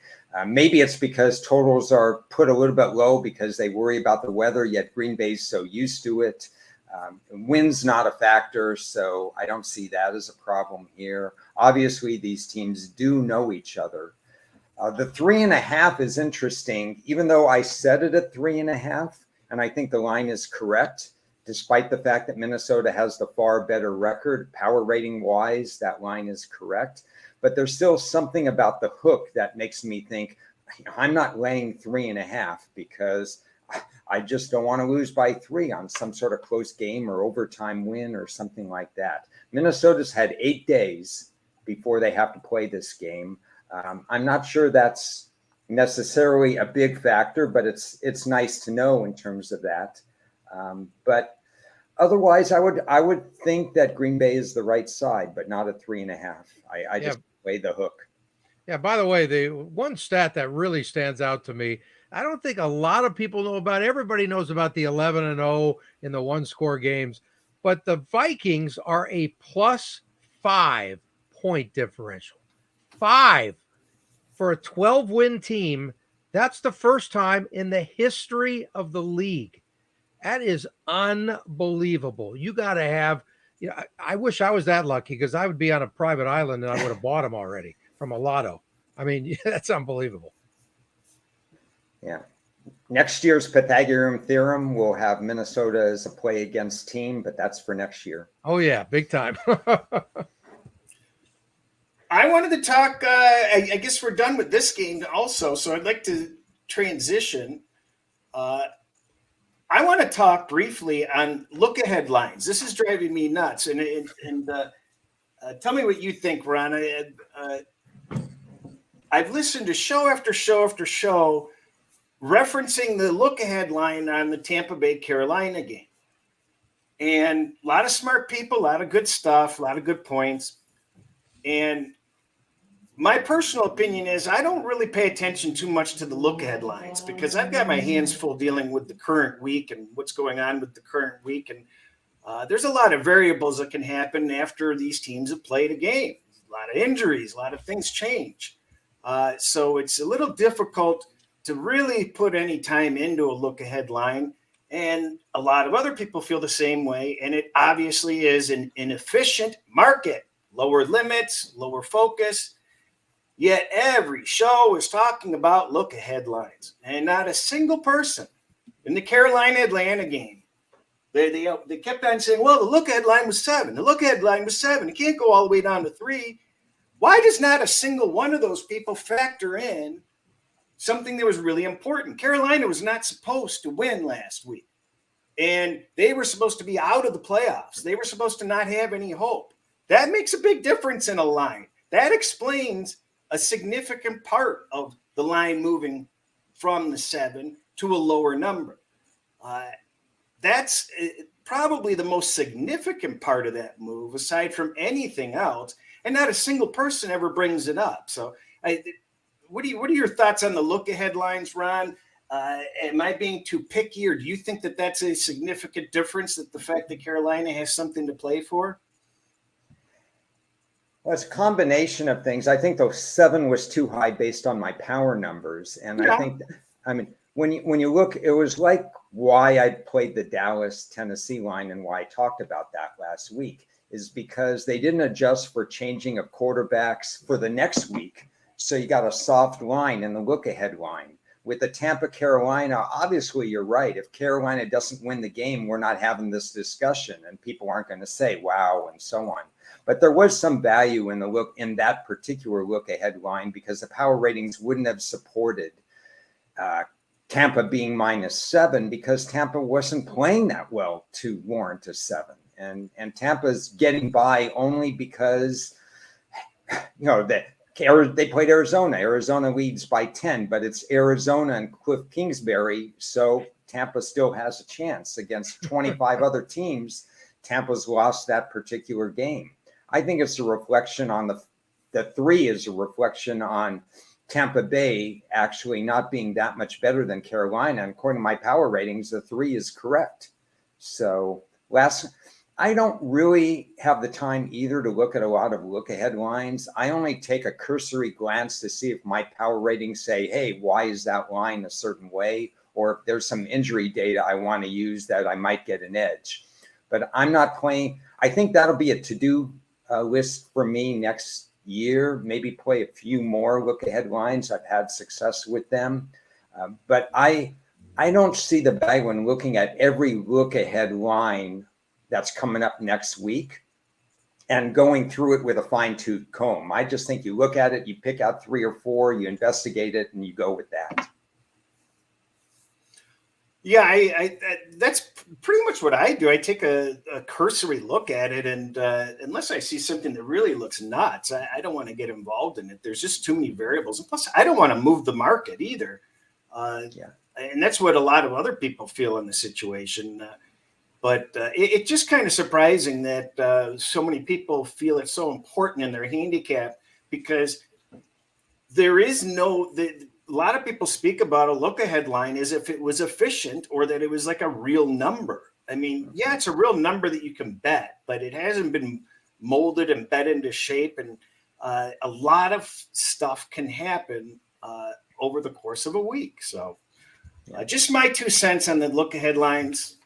Speaker 3: Maybe it's because totals are put a little bit low because they worry about the weather, yet Green Bay's so used to it. Wind's not a factor, so I don't see that as a problem here. Obviously, these teams do know each other. The 3.5 is interesting, even though I set it at 3.5, and I think the line is correct, despite the fact that Minnesota has the far better record, power rating wise, that line is correct. But there's still something about the hook that makes me think, I'm not laying 3.5 because I just don't want to lose by 3 on some sort of close game or overtime win or something like that. Minnesota's had 8 days before they have to play this game. I'm not sure that's necessarily a big factor, but it's nice to know in terms of that. But otherwise, I would think that Green Bay is the right side, but not at 3.5. I just lay the hook.
Speaker 2: Yeah, by the way, the one stat that really stands out to me, I don't think a lot of people know about. Everybody knows about the 11-0 in the one-score games, but the Vikings are a +5 point differential. 5 for a 12-win team. That's the first time in the history of the league. That is unbelievable. You got to have, I wish I was that lucky because I would be on a private island and I would have bought them already from a lotto. I mean, that's unbelievable.
Speaker 3: Yeah. Next year's Pythagorean theorem will have Minnesota as a play against team, but that's for next year.
Speaker 2: Oh, yeah, big time.
Speaker 1: I wanted to talk, I guess we're done with this game also, so I'd like to transition. I want to talk briefly on look-ahead lines. This is driving me nuts, and tell me what you think, Ron. I've listened to show after show after show referencing the look-ahead line on the Tampa Bay Carolina game. And a lot of smart people, a lot of good stuff, a lot of good points. And my personal opinion is I don't really pay attention too much to the look-ahead lines because I've got my hands full dealing with the current week and what's going on with the current week. And there's a lot of variables that can happen after these teams have played a game. A lot of injuries, a lot of things change. So it's a little difficult to really put any time into a look-ahead line. And a lot of other people feel the same way. And it obviously is an inefficient market, lower limits, lower focus. Yet every show is talking about look-ahead lines. And not a single person in the Carolina-Atlanta game, they kept on saying, well, the look-ahead line was 7. The look-ahead line was 7. It can't go all the way down to 3. Why does not a single one of those people factor in something that was really important? Carolina was not supposed to win last week. And they were supposed to be out of the playoffs. They were supposed to not have any hope. That makes a big difference in a line. That explains a significant part of the line moving from the 7 to a lower number. That's probably the most significant part of that move, aside from anything else. And not a single person ever brings it up. So what are your thoughts on the look-ahead lines, Ron? Am I being too picky, or do you think that that's a significant difference, that the fact that Carolina has something to play for?
Speaker 3: Well, it's a combination of things. I think those 7 was too high based on my power numbers. And yeah. I mean, when you look, it was like why I played the Dallas-Tennessee line and why I talked about that last week is because they didn't adjust for changing of quarterbacks for the next week. So you got a soft line in the look-ahead line. With the Tampa Carolina, obviously you're right. If Carolina doesn't win the game, we're not having this discussion and people aren't going to say, wow, and so on. But there was some value in that particular look-ahead line because the power ratings wouldn't have supported Tampa being -7 because Tampa wasn't playing that well to warrant a 7. And Tampa's getting by only because, they played Arizona. Arizona leads by 10, but it's Arizona and Cliff Kingsbury. So Tampa still has a chance against 25 other teams. Tampa's lost that particular game. I think it's a reflection on the 3 is a reflection on Tampa Bay actually not being that much better than Carolina. And according to my power ratings, the 3 is correct. So I don't really have the time either to look at a lot of look-ahead lines. I only take a cursory glance to see if my power ratings say, hey, why is that line a certain way? Or if there's some injury data I want to use that I might get an edge. But I'm not playing. I think that'll be a to-do list for me next year. Maybe play a few more look-ahead lines. I've had success with them. But I don't see the value when looking at every look-ahead line that's coming up next week and going through it with a fine-tooth comb. I just think you look at it, you pick out 3 or 4, you investigate it, and you go with that.
Speaker 1: Yeah, I that's pretty much what I do. I take a cursory look at it, and unless I see something that really looks nuts, I don't want to get involved in it. There's just too many variables. And plus, I don't want to move the market either. And that's what a lot of other people feel in the situation. But it's just kind of surprising that so many people feel it's so important in their handicap, because there is a lot of people speak about a look-ahead line as if it was efficient or that it was like a real number. I mean, yeah, it's a real number that you can bet, but it hasn't been molded and bet into shape. And a lot of stuff can happen over the course of a week. So just my 2 cents on the look-ahead lines.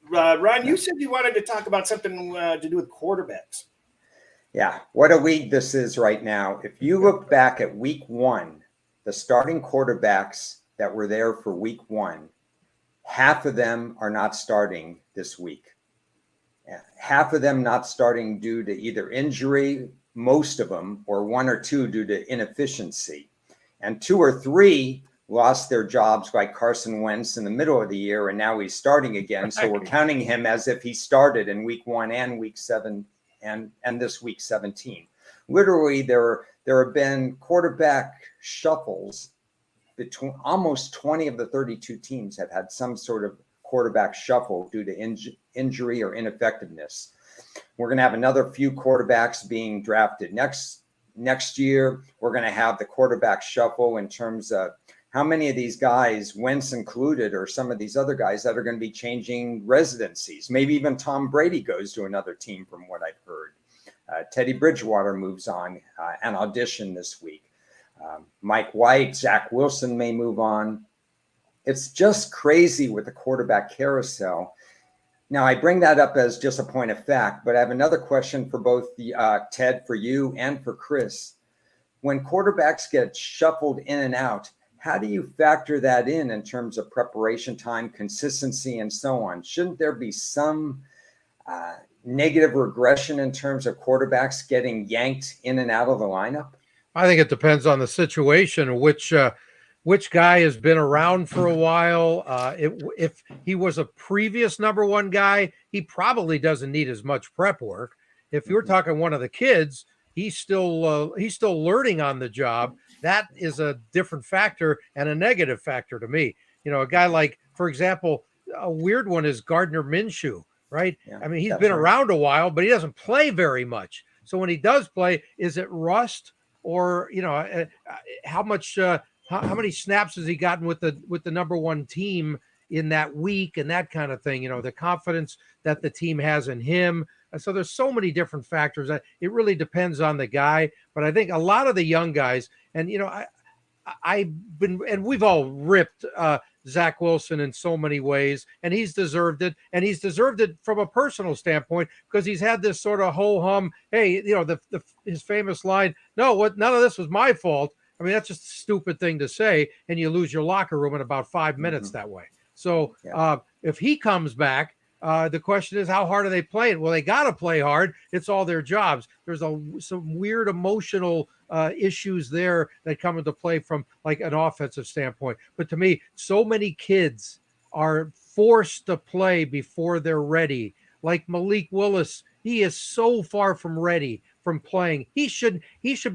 Speaker 1: Ron, you said you wanted to talk about something to do with quarterbacks.
Speaker 3: Yeah, what a league this is right now. If you look back at week 1, the starting quarterbacks that were there for week 1, half of them are not starting this week. Half of them not starting due to either injury, most of them, or 1 or 2 due to inefficiency. And 2 or 3 lost their jobs, like Carson Wentz in the middle of the year, and now he's starting again. So we're counting him as if he started in week 1 and week 7 and this week 17. Literally, there have been quarterback shuffles between almost 20 of the 32 teams have had some sort of quarterback shuffle due to injury or ineffectiveness. We're going to have another few quarterbacks being drafted next year. We're going to have the quarterback shuffle in terms of how many of these guys, Wentz included, or some of these other guys that are going to be changing residencies. Maybe even Tom Brady goes to another team from what I've heard. Teddy Bridgewater moves on an audition this week. Mike White, Zach Wilson may move on. It's just crazy with the quarterback carousel. Now, I bring that up as just a point of fact, but I have another question for both Ted, for you, and for Chris. When quarterbacks get shuffled in and out, how do you factor that in terms of preparation time, consistency, and so on? Shouldn't there be some negative regression in terms of quarterbacks getting yanked in and out of the lineup?
Speaker 2: I think it depends on the situation, which guy has been around for a while. If he was a previous number 1 guy, he probably doesn't need as much prep work. If you're talking one of the kids, he's still learning on the job. That is a different factor and a negative factor to me. A guy like, for example, a weird one is Gardner Minshew, right? Yeah, I mean, he's been around a while, but he doesn't play very much. So when he does play, is it rust, or how many snaps has he gotten with the number 1 team in that week and that kind of thing? The confidence that the team has in him. So there's so many different factors. It really depends on the guy. But I think a lot of the young guys, and we've all ripped Zach Wilson in so many ways, and he's deserved it. And he's deserved it from a personal standpoint, because he's had this sort of ho-hum, hey, his famous line, none of this was my fault. I mean, that's just a stupid thing to say, and you lose your locker room in about 5 minutes that way. So if he comes back, The question is, how hard are they playing? Well, they got to play hard. It's all their jobs. There's some weird emotional issues there that come into play from like an offensive standpoint. But to me, so many kids are forced to play before they're ready. Like Malik Willis, he is so far from ready from playing. He should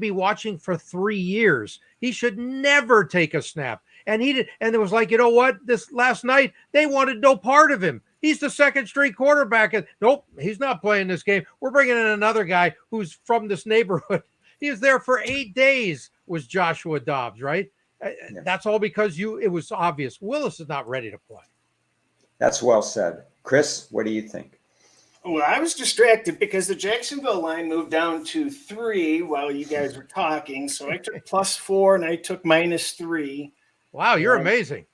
Speaker 2: be watching for 3 years. He should never take a snap. And he did, and it was like, you know what? This last night they wanted no part of him. He's the second string quarterback, and nope, he's not playing this game. We're bringing in another guy who's from this neighborhood. He was there for 8 days. Was Joshua Dobbs, right? Yeah. That's all because it was obvious Willis is not ready to play.
Speaker 3: That's well said, Chris. What do you think?
Speaker 1: Well, I was distracted because the Jacksonville line moved down to 3 while you guys were talking. So I took +4 and I took -3.
Speaker 2: Wow, you're amazing.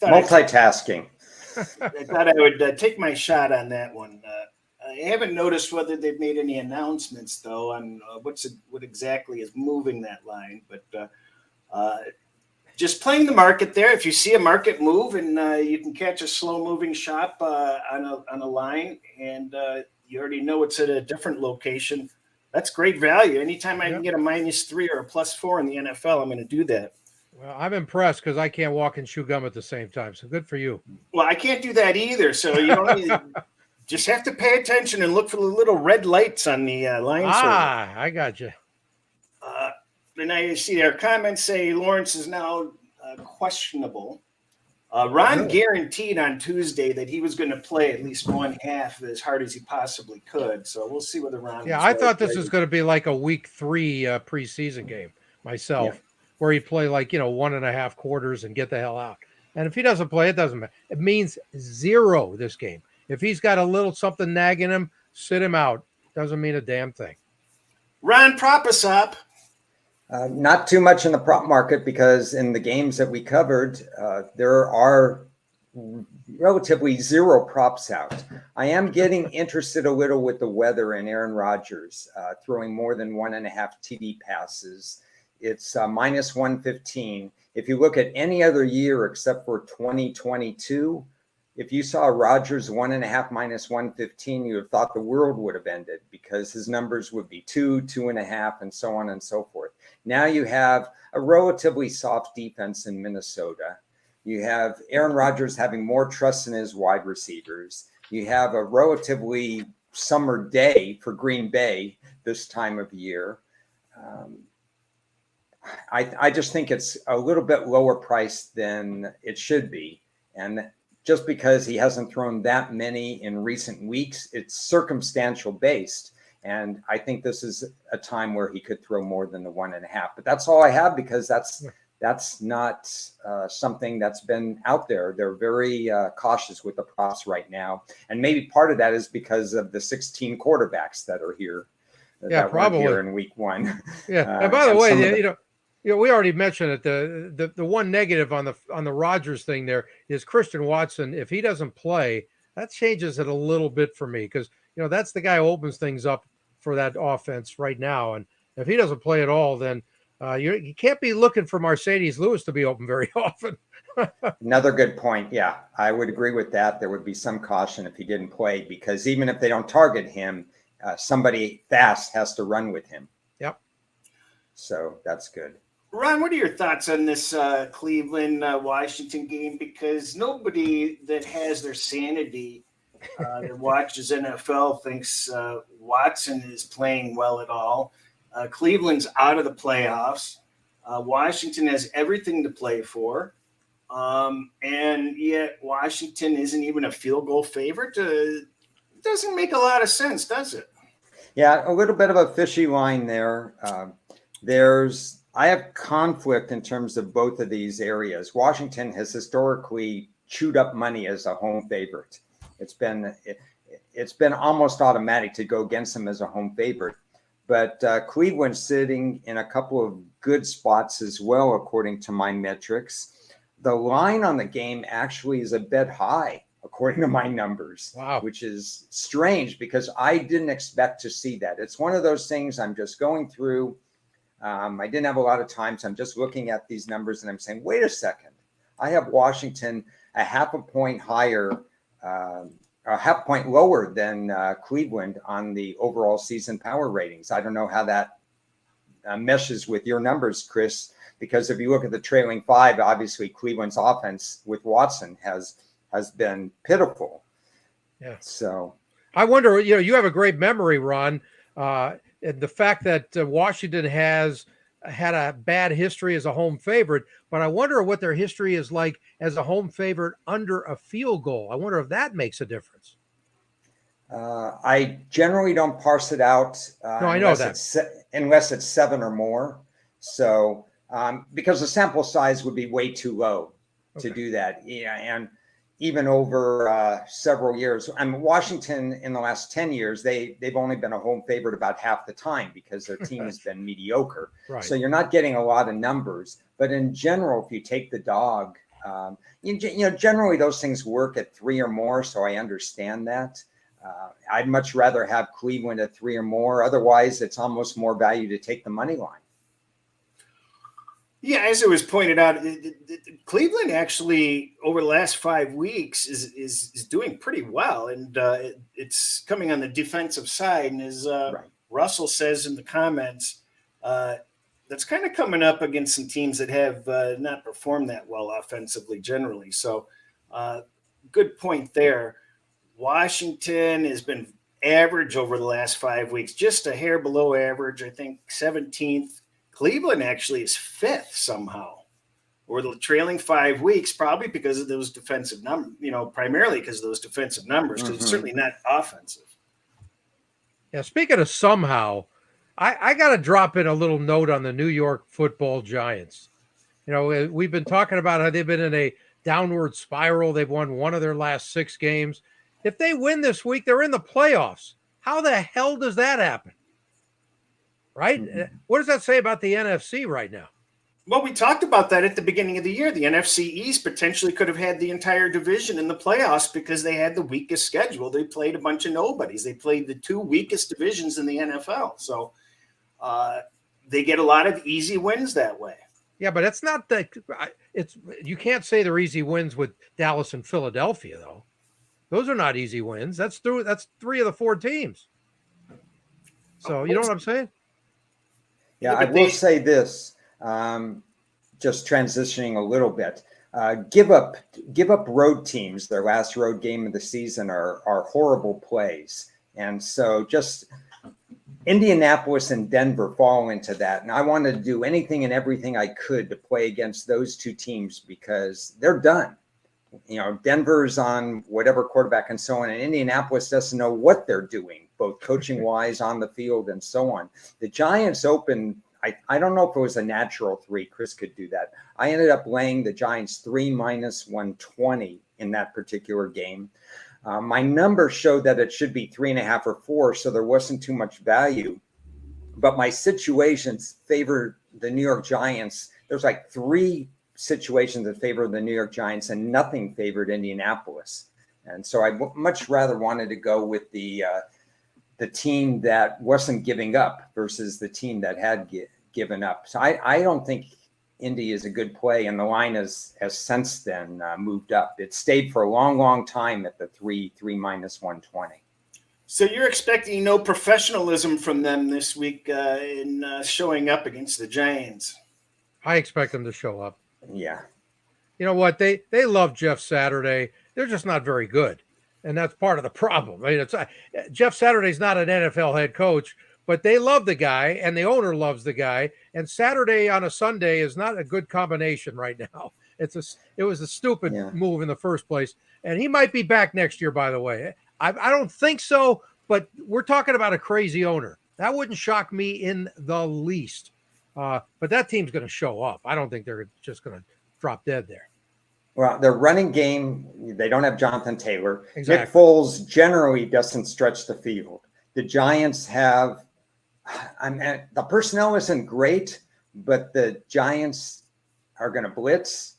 Speaker 3: Multitasking.
Speaker 1: I thought I would take my shot on that one. I haven't noticed whether they've made any announcements, though, on what exactly is moving that line. But just playing the market there. If you see a market move and you can catch a slow-moving shop on a line and you already know it's at a different location, that's great value. Anytime I can get a -3 or a +4 in the NFL, I'm going to do that.
Speaker 2: Well, I'm impressed because I can't walk and chew gum at the same time. So good for you.
Speaker 1: Well, I can't do that either. So you don't just have to pay attention and look for the little red lights on the line.
Speaker 2: I got you.
Speaker 1: And I see our comments say Lawrence is now questionable. Ron guaranteed on Tuesday that he was going to play at least one half as hard as he possibly could. So we'll see whether Ron.
Speaker 2: Yeah, I thought this was going to be like a week 3 preseason game myself. Yeah. Where he play like 1.5 quarters and get the hell out. And if he doesn't play, it doesn't matter. It means 0 this game. If he's got a little something nagging him, sit him out. Doesn't mean a damn thing.
Speaker 1: Ron, prop us up.
Speaker 3: Not too much in the prop market because in the games that we covered, there are relatively 0 props out. I am getting interested a little with the weather and Aaron Rodgers throwing more than 1.5 TD passes. It's -115. If you look at any other year except for 2022, if you saw Rodgers 1.5 -115, you would have thought the world would have ended because his numbers would be 2, 2.5, and so on and so forth. Now you have a relatively soft defense in Minnesota. You have Aaron Rodgers having more trust in his wide receivers. You have a relatively summer day for Green Bay this time of year. I just think it's a little bit lower priced than it should be. And just because he hasn't thrown that many in recent weeks, it's circumstantial based. And I think this is a time where he could throw more than the 1.5. But that's all I have because that's not something that's been out there. They're very cautious with the props right now. And maybe part of that is because of the 16 quarterbacks that are here.
Speaker 2: Yeah, probably
Speaker 3: here in week 1.
Speaker 2: Yeah. And by the way, we already mentioned it. The one negative on the Rodgers thing there is Christian Watson. If he doesn't play, that changes it a little bit for me because that's the guy who opens things up for that offense right now. And if he doesn't play at all, then you can't be looking for Mercedes Lewis to be open very often.
Speaker 3: Another good point. Yeah, I would agree with that. There would be some caution if he didn't play because even if they don't target him, somebody fast has to run with him.
Speaker 2: Yep.
Speaker 3: So that's good.
Speaker 1: Ron, what are your thoughts on this Cleveland-Washington game? Because nobody that has their sanity that watches NFL thinks Watson is playing well at all. Cleveland's out of the playoffs. Washington has everything to play for. And yet Washington isn't even a field goal favorite. It doesn't make a lot of sense, does it?
Speaker 3: Yeah, a little bit of a fishy line there. I have conflict in terms of both of these areas. Washington has historically chewed up money as a home favorite. It's been almost automatic to go against them as a home favorite. But Cleveland's sitting in a couple of good spots as well, according to my metrics. The line on the game actually is a bit high, according to my numbers,
Speaker 2: wow,
Speaker 3: which is strange because I didn't expect to see that. It's one of those things I'm just going through. I didn't have a lot of time, so I'm just looking at these numbers and I'm saying, wait a second. I have Washington a 0.5 point higher a half point lower than Cleveland on the overall season power ratings. I don't know how that meshes with your numbers, Chris, because if you look at the trailing five, obviously Cleveland's offense with Watson has been pitiful.
Speaker 2: Yeah.
Speaker 3: So
Speaker 2: I wonder, you have a great memory, Ron. And the fact that Washington has had a bad history as a home favorite, but I wonder what their history is like as a home favorite under a field goal. I wonder if that makes a difference.
Speaker 3: I generally don't parse it out
Speaker 2: No, I know that.
Speaker 3: unless it's 7 or more. So because the sample size would be way too low to do that. Yeah, and even over several years, Washington in the last 10 years, they've only been a home favorite about half the time because their team has been mediocre.
Speaker 2: Right.
Speaker 3: So you're not getting a lot of numbers. But in general, if you take the dog, generally those things work at 3 or more. So I understand that. I'd much rather have Cleveland at 3 or more. Otherwise, it's almost more value to take the money line.
Speaker 1: Yeah, as it was pointed out, Cleveland actually over the last 5 weeks is doing pretty well, and it's coming on the defensive side. And as Russell says in the comments, that's kind of coming up against some teams that have not performed that well offensively generally. So, good point there. Washington has been average over the last 5 weeks, just a hair below average. I think 17th. Cleveland actually is 5th somehow over the trailing 5 weeks, probably because of those defensive numbers, primarily because of those defensive numbers, because it's certainly not offensive.
Speaker 2: Yeah, speaking of somehow, I got to drop in a little note on the New York Football Giants. We've been talking about how they've been in a downward spiral. They've won 1 of their last 6 games. If they win this week, they're in the playoffs. How the hell does that happen? Right? Mm-hmm. What does that say about the NFC right now?
Speaker 1: Well, we talked about that at the beginning of the year. The NFC East potentially could have had the entire division in the playoffs because they had the weakest schedule. They played a bunch of nobodies. They played the 2 weakest divisions in the NFL. So they get a lot of easy wins that way.
Speaker 2: Yeah, but it's not that you can't say they're easy wins with Dallas and Philadelphia, though. Those are not easy wins. That's 3 of the 4 teams. So you know what I'm saying?
Speaker 3: Yeah, I will say this, just transitioning a little bit. Give up road teams. Their last road game of the season are horrible plays. And so just Indianapolis and Denver fall into that. And I wanted to do anything and everything I could to play against those 2 teams because they're done. Denver's on whatever quarterback and so on, and Indianapolis doesn't know what they're doing, both coaching wise on the field and so on. The Giants opened, I don't know if it was a natural 3. Chris could do that. I ended up laying the Giants 3 minus 120 in that particular game. My number showed that it should be 3.5 or 4, so there wasn't too much value. But my situations favored the New York Giants. There's like 3 situations that favored the New York Giants and nothing favored Indianapolis. And so I much rather wanted to go with the team that wasn't giving up versus the team that had given up. So I don't think Indy is a good play, and the line has since then moved up. It stayed for a long, long time at the 3 minus 120.
Speaker 1: So you're expecting no professionalism from them this week in showing up against the Giants?
Speaker 2: I expect them to show up.
Speaker 3: Yeah.
Speaker 2: You know what? They love Jeff Saturday. They're just not very good. And that's part of the problem. I mean, Jeff Saturday's not an NFL head coach, but they love the guy and the owner loves the guy. And Saturday on a Sunday is not a good combination right now. It was a stupid move in the first place. And he might be back next year, by the way. I don't think so, but we're talking about a crazy owner. That wouldn't shock me in the least. But that team's going to show up. I don't think they're just going to drop dead there.
Speaker 3: Well, their running game, they don't have Jonathan Taylor.
Speaker 2: Exactly.
Speaker 3: Nick Foles generally doesn't stretch the field. The Giants have, the personnel isn't great, but the Giants are going to blitz.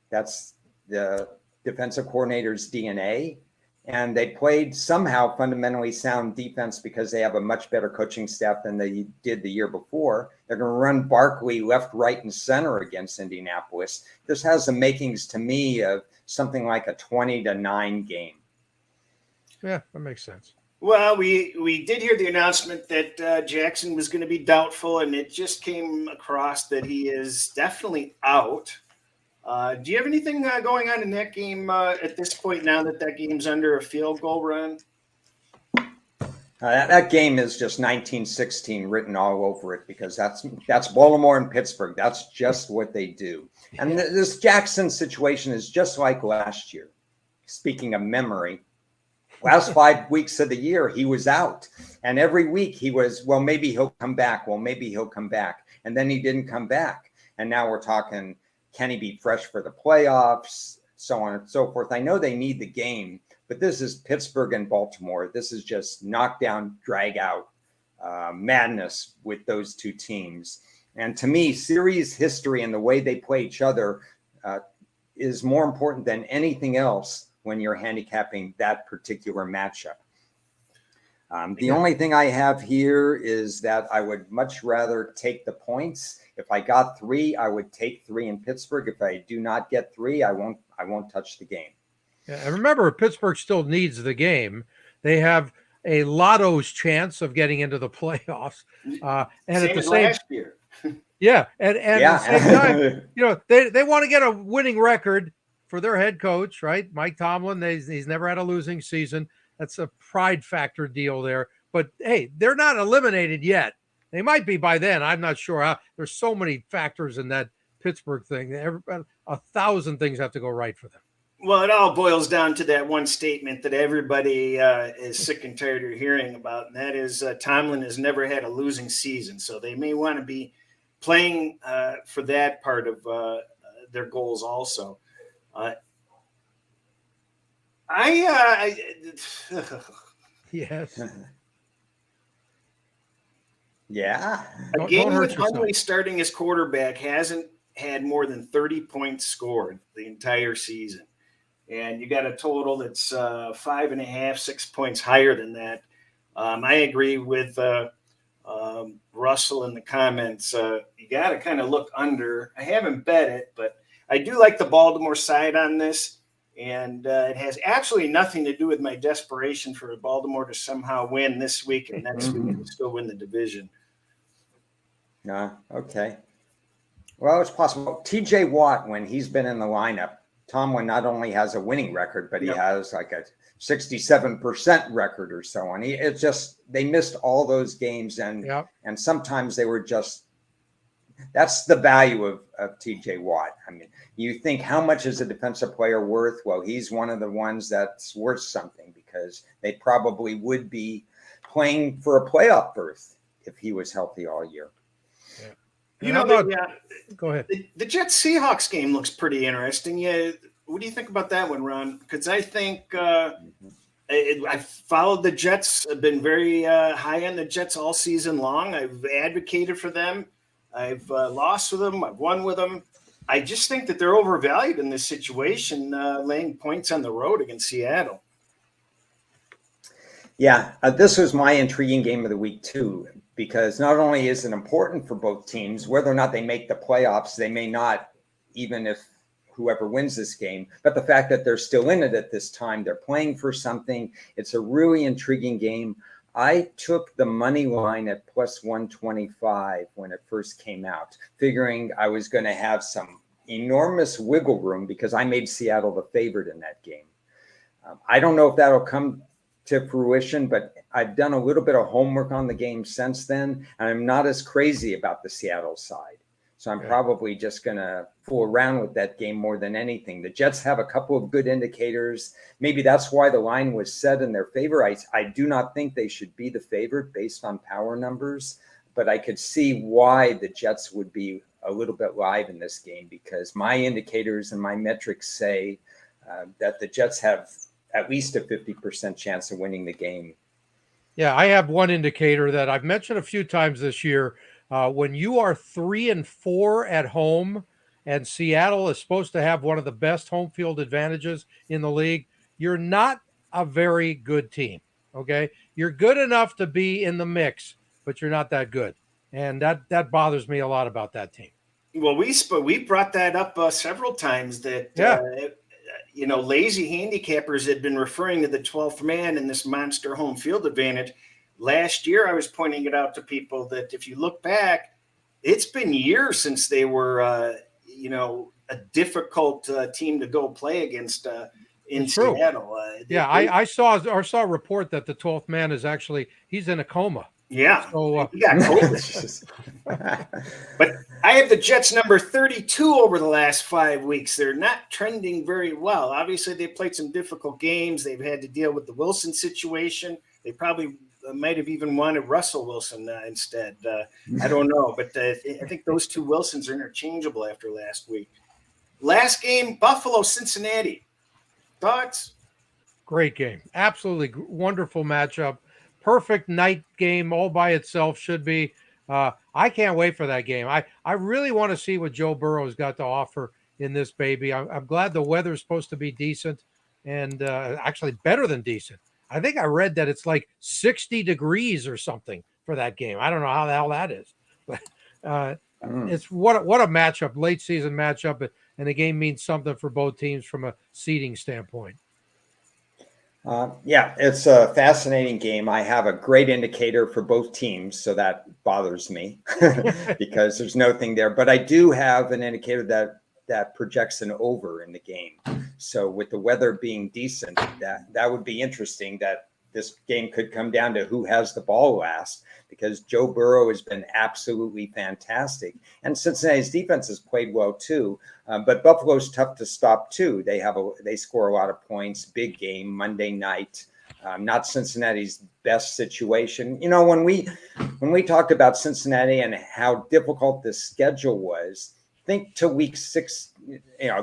Speaker 3: That's the defensive coordinator's DNA. And they played somehow fundamentally sound defense because they have a much better coaching staff than they did the year before. They're going to run Barkley left, right, and center against Indianapolis. This has the makings to me of something like a 20-9 game.
Speaker 2: Yeah, that makes sense.
Speaker 1: Well, we did hear the announcement that Jackson was going to be doubtful, and it just came across that he is definitely out. Do you have anything going on in that game at this point now that game's under a field goal run?
Speaker 3: That game is just 1916 written all over it because that's Baltimore and Pittsburgh. That's just what they do. And this Jackson situation is just like last year. Speaking of memory, last 5 weeks of the year, he was out. And every week he was, well, maybe he'll come back. Well, maybe he'll come back. And then he didn't come back. And now we're talking, can he be fresh for the playoffs? So on and so forth. I know they need the game, but this is Pittsburgh and Baltimore. This is just knockdown, drag out madness with those two teams. And to me, series history and the way they play each other is more important than anything else when you're handicapping that particular matchup. The only thing I have here is that I would much rather take the points. If I got 3, I would take 3 in Pittsburgh. If I do not get 3, I won't touch the game.
Speaker 2: Yeah, and remember, Pittsburgh still needs the game. They have a lotto's chance of getting into the playoffs. And
Speaker 1: Same
Speaker 2: at the
Speaker 1: as
Speaker 2: same
Speaker 1: last year.
Speaker 2: yeah, and at the same time, they want to get a winning record for their head coach, right? Mike Tomlin. He's never had a losing season. That's a pride factor deal there. But hey, they're not eliminated yet. They might be by then. I'm not sure. There's so many factors in that Pittsburgh thing. 1,000 things have to go right for them.
Speaker 1: Well, it all boils down to that one statement that everybody is sick and tired of hearing about, and that is Tomlin has never had a losing season. So they may want to be playing for that part of their goals also.
Speaker 2: Yes.
Speaker 3: Yeah.
Speaker 1: A game with Huntley starting as quarterback hasn't had more than 30 points scored the entire season. And you got a total that's 5.5, 6 points higher than that. I agree with Russell in the comments. You got to kind of look under. I haven't bet it, but I do like the Baltimore side on this. And it has absolutely nothing to do with my desperation for Baltimore to somehow win this week and next week and still win the division.
Speaker 3: Okay. Well, it's possible. TJ Watt, when he's been in the lineup, Tomlin not only has a winning record, but he has like a 67% record or so on. It's just they missed all those games, and sometimes they were just. That's the value of TJ Watt. I mean, you think how much is a defensive player worth? Well, he's one of the ones that's worth something because they probably would be playing for a playoff berth if he was healthy all year.
Speaker 1: Yeah.
Speaker 2: Go ahead.
Speaker 1: The Jets Seahawks game looks pretty interesting. Yeah, what do you think about that one, Ron? Because I think I followed the Jets. I've been very high on the Jets all season long. I've advocated for them. I've lost with them. I've won with them. I just think that they're overvalued in this situation, laying points on the road against Seattle.
Speaker 3: Yeah, this was my intriguing game of the week too, because not only is it important for both teams, whether or not they make the playoffs, they may not, even if whoever wins this game, but the fact that they're still in it at this time, they're playing for something. It's a really intriguing game. I took the money line at plus 125 when it first came out, figuring I was going to have some enormous wiggle room because I made Seattle the favorite in that game. I don't know if that'll come to fruition, but I've done a little bit of homework on the game since then, and I'm not as crazy about the Seattle side. So I'm probably just going to fool around with that game more than anything. The Jets have a couple of good indicators. Maybe that's why the line was set in their favor. I do not think they should be the favorite based on power numbers, but I could see why the Jets would be a little bit live in this game because my indicators and my metrics say that the Jets have at least a 50% chance of winning the game.
Speaker 2: Yeah, I have one indicator that I've mentioned a few times this year. When you are 3-4 at home and Seattle is supposed to have one of the best home field advantages in the league, you're not a very good team. Okay. You're good enough to be in the mix, but you're not that good. And that bothers me a lot about that team.
Speaker 1: Well, we brought that up several times that, lazy handicappers had been referring to the 12th man and this monster home field advantage. Last year, I was pointing it out to people that if you look back, it's been years since they were, a difficult team to go play against in
Speaker 2: It's true.
Speaker 1: Seattle.
Speaker 2: I saw a report that the 12th man is he's in a coma.
Speaker 1: Yeah.
Speaker 2: So
Speaker 1: he got COVID. But I have the Jets number 32 over the last 5 weeks. They're not trending very well. Obviously, they played some difficult games. They've had to deal with the Wilson situation. They probably might have even wanted Russell Wilson instead. I don't know. But I think those two Wilsons are interchangeable after last week. Last game, Buffalo, Cincinnati. Thoughts?
Speaker 2: Great game. Absolutely wonderful matchup. Perfect night game all by itself should be. I can't wait for that game. I really want to see what Joe Burrow's got to offer in this baby. I'm glad the weather's supposed to be decent and actually better than decent. I think I read that it's like 60 degrees or something for that game. I don't know how the hell that is. But it's what a matchup, late season matchup, and the game means something for both teams from a seeding standpoint.
Speaker 3: It's a fascinating game. I have a great indicator for both teams, so that bothers me because there's nothing there. But I do have an indicator that projects an over in the game. So with the weather being decent, that would be interesting. That this game could come down to who has the ball last, because Joe Burrow has been absolutely fantastic, and Cincinnati's defense has played well too. But Buffalo's tough to stop too. They score a lot of points. Big game Monday night. Not Cincinnati's best situation. When we talked about Cincinnati and how difficult this schedule was, think to week 6,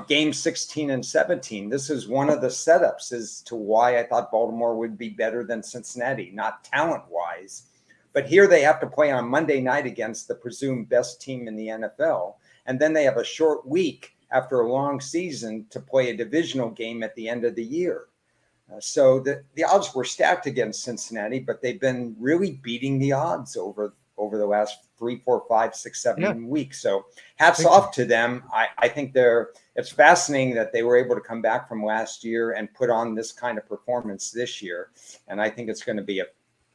Speaker 3: game 16 and 17. This is one of the setups as to why I thought Baltimore would be better than Cincinnati, not talent-wise. But here they have to play on Monday night against the presumed best team in the NFL. And then they have a short week after a long season to play a divisional game at the end of the year. So the odds were stacked against Cincinnati, but they've been really beating the odds over the last 3, 4, 5, 6, 7 weeks. So hats off to them. I think it's fascinating that they were able to come back from last year and put on this kind of performance this year. And I think it's going to be a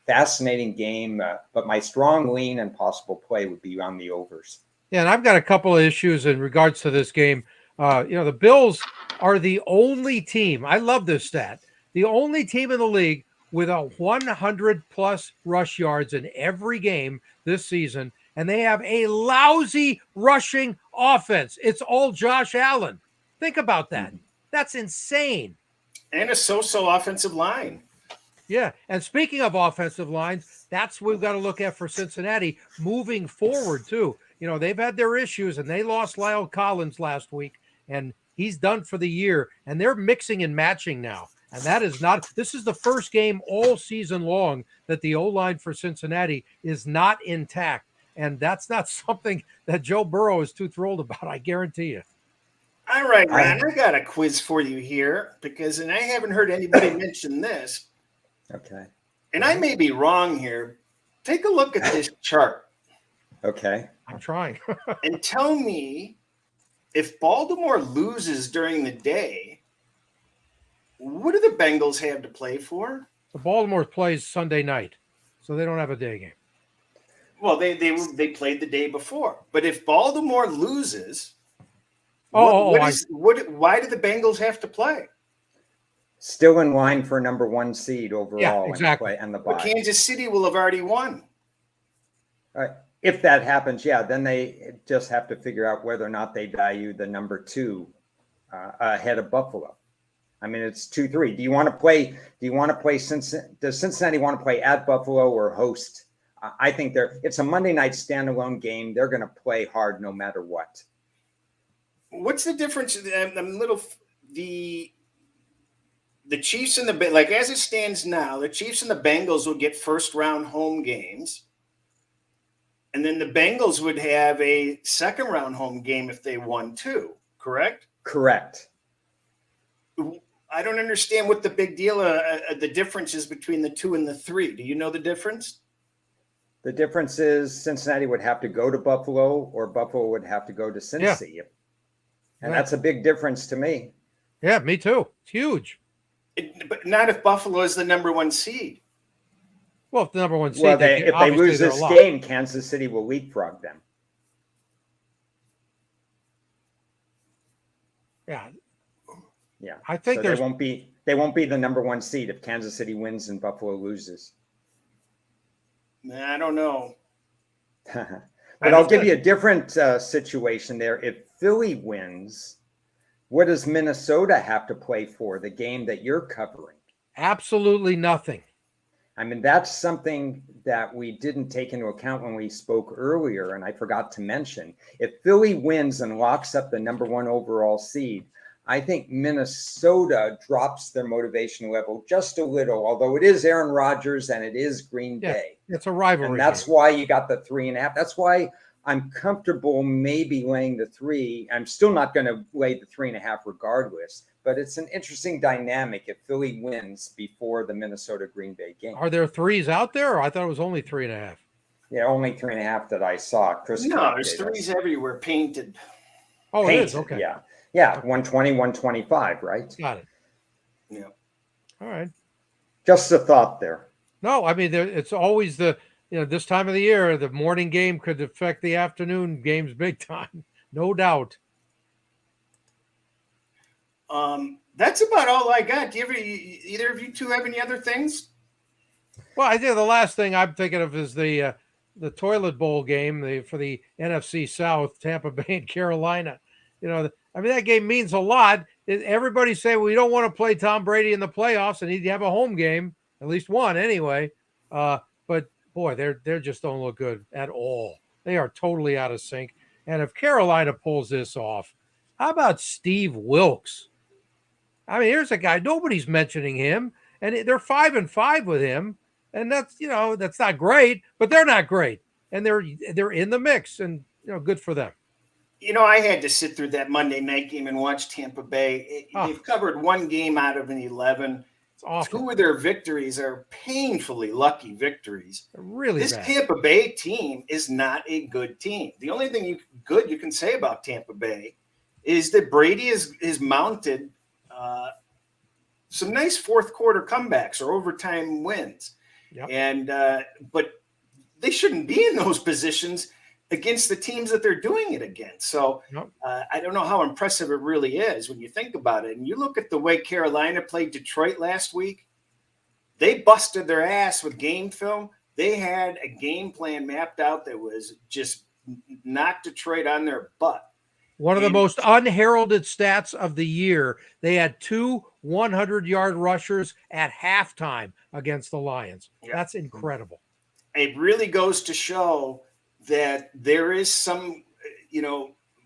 Speaker 3: fascinating game. But my strong lean and possible play would be on the overs.
Speaker 2: Yeah, and I've got a couple of issues in regards to this game. The Bills are the only team, I love this stat, the only team in the league with a 100-plus rush yards in every game this season, and they have a lousy rushing offense. It's all Josh Allen. Think about that. That's insane.
Speaker 1: And a so-so offensive line.
Speaker 2: Yeah, and speaking of offensive lines, that's what we've got to look at for Cincinnati moving forward, too. They've had their issues, and they lost Lyle Collins last week, and he's done for the year, and they're mixing and matching now. And this is the first game all season long that the O-line for Cincinnati is not intact. And that's not something that Joe Burrow is too thrilled about, I guarantee you.
Speaker 1: All right, Ron, I got a quiz for you here and I haven't heard anybody mention this.
Speaker 3: Okay.
Speaker 1: And I may be wrong here. Take a look at this chart.
Speaker 3: Okay.
Speaker 2: I'm trying.
Speaker 1: And tell me, if Baltimore loses during the day, what do the Bengals have to play for?
Speaker 2: The Baltimore plays Sunday night, so they don't have a day game.
Speaker 1: Well, they played the day before. But if Baltimore loses, why do the Bengals have to play?
Speaker 3: Still in line for number 1 seed overall.
Speaker 2: Yeah, exactly.
Speaker 3: And the
Speaker 1: But
Speaker 3: bye.
Speaker 1: Kansas City will have already won.
Speaker 3: If that happens, then they just have to figure out whether or not they value the number 2 ahead of Buffalo. I mean, it's 2-3. Do you want to play does Cincinnati want to play at Buffalo or host? I think it's a Monday night standalone game. They're going to play hard no matter what.
Speaker 1: What's the difference? The Chiefs and as it stands now, the Chiefs and the Bengals will get first round home games. And then the Bengals would have a second round home game if they won too, correct?
Speaker 3: Correct.
Speaker 1: I don't understand what the big deal, the difference is between the 2 and the 3. Do you know the difference?
Speaker 3: The difference is Cincinnati would have to go to Buffalo or Buffalo would have to go to Cincy. Yeah. And that's a big difference to me.
Speaker 2: Yeah, me too. It's huge.
Speaker 1: But not if Buffalo is the number 1 seed.
Speaker 2: Well, if the number 1 seed,
Speaker 3: Well, if they lose this game, Kansas City will leapfrog them.
Speaker 2: Yeah.
Speaker 3: Yeah.
Speaker 2: I think
Speaker 3: they won't be the number 1 seed if Kansas City wins and Buffalo loses.
Speaker 1: I don't know.
Speaker 3: But I'll give you a different situation there. If Philly wins, what does Minnesota have to play for, the game that you're covering?
Speaker 2: Absolutely nothing.
Speaker 3: I mean, that's something that we didn't take into account when we spoke earlier, and I forgot to mention. If Philly wins and locks up the number 1 overall seed, I think Minnesota drops their motivation level just a little, although it is Aaron Rodgers and it is Green Bay.
Speaker 2: It's a rivalry.
Speaker 3: And that's why you got the 3.5. That's why I'm comfortable maybe laying the 3. I'm still not going to lay the 3.5 regardless, but it's an interesting dynamic if Philly wins before the Minnesota Green Bay game.
Speaker 2: Are there 3s out there? Or I thought it was only 3.5.
Speaker 3: Yeah, only 3.5 that I saw.
Speaker 1: No, there's 3s everywhere painted.
Speaker 2: Oh,
Speaker 3: painted,
Speaker 2: it is? Okay.
Speaker 3: Yeah. Yeah, 120, 125, right?
Speaker 2: Got it.
Speaker 1: Yeah.
Speaker 2: All right.
Speaker 3: Just a thought there.
Speaker 2: No, I mean, it's always this time of the year, the morning game could affect the afternoon games big time. No doubt.
Speaker 1: That's about all I got. Do you have either of you two have any other things?
Speaker 2: Well, I think the last thing I'm thinking of is the toilet bowl game for the NFC South, Tampa Bay and Carolina. That game means a lot. Everybody say we don't want to play Tom Brady in the playoffs, and he'd have a home game, at least one anyway. But boy, they just don't look good at all. They are totally out of sync. And if Carolina pulls this off, how about Steve Wilkes? I mean, here's a guy nobody's mentioning him, and they're 5-5 with him, and that's not great, but they're not great, and they're in the mix, and good for them.
Speaker 1: I had to sit through that Monday night game and watch Tampa Bay. They've covered 1 game out of an 11.
Speaker 2: It's awful.
Speaker 1: 2 of their victories are painfully lucky victories.
Speaker 2: Really
Speaker 1: this
Speaker 2: bad.
Speaker 1: Tampa Bay team is not a good team. The only thing you can say about Tampa Bay is that Brady is mounted some nice fourth quarter comebacks or overtime wins.
Speaker 2: Yep.
Speaker 1: And but they shouldn't be in those positions against the teams that they're doing it against. So
Speaker 2: Yep.
Speaker 1: I don't know how impressive it really is when you think about it. And you look at the way Carolina played Detroit last week. They busted their ass with game film. They had a game plan mapped out that was just knocked Detroit on their butt.
Speaker 2: One of the most unheralded stats of the year. They had 2 100-yard rushers at halftime against the Lions. Yeah. That's incredible.
Speaker 1: It really goes to show that there is some,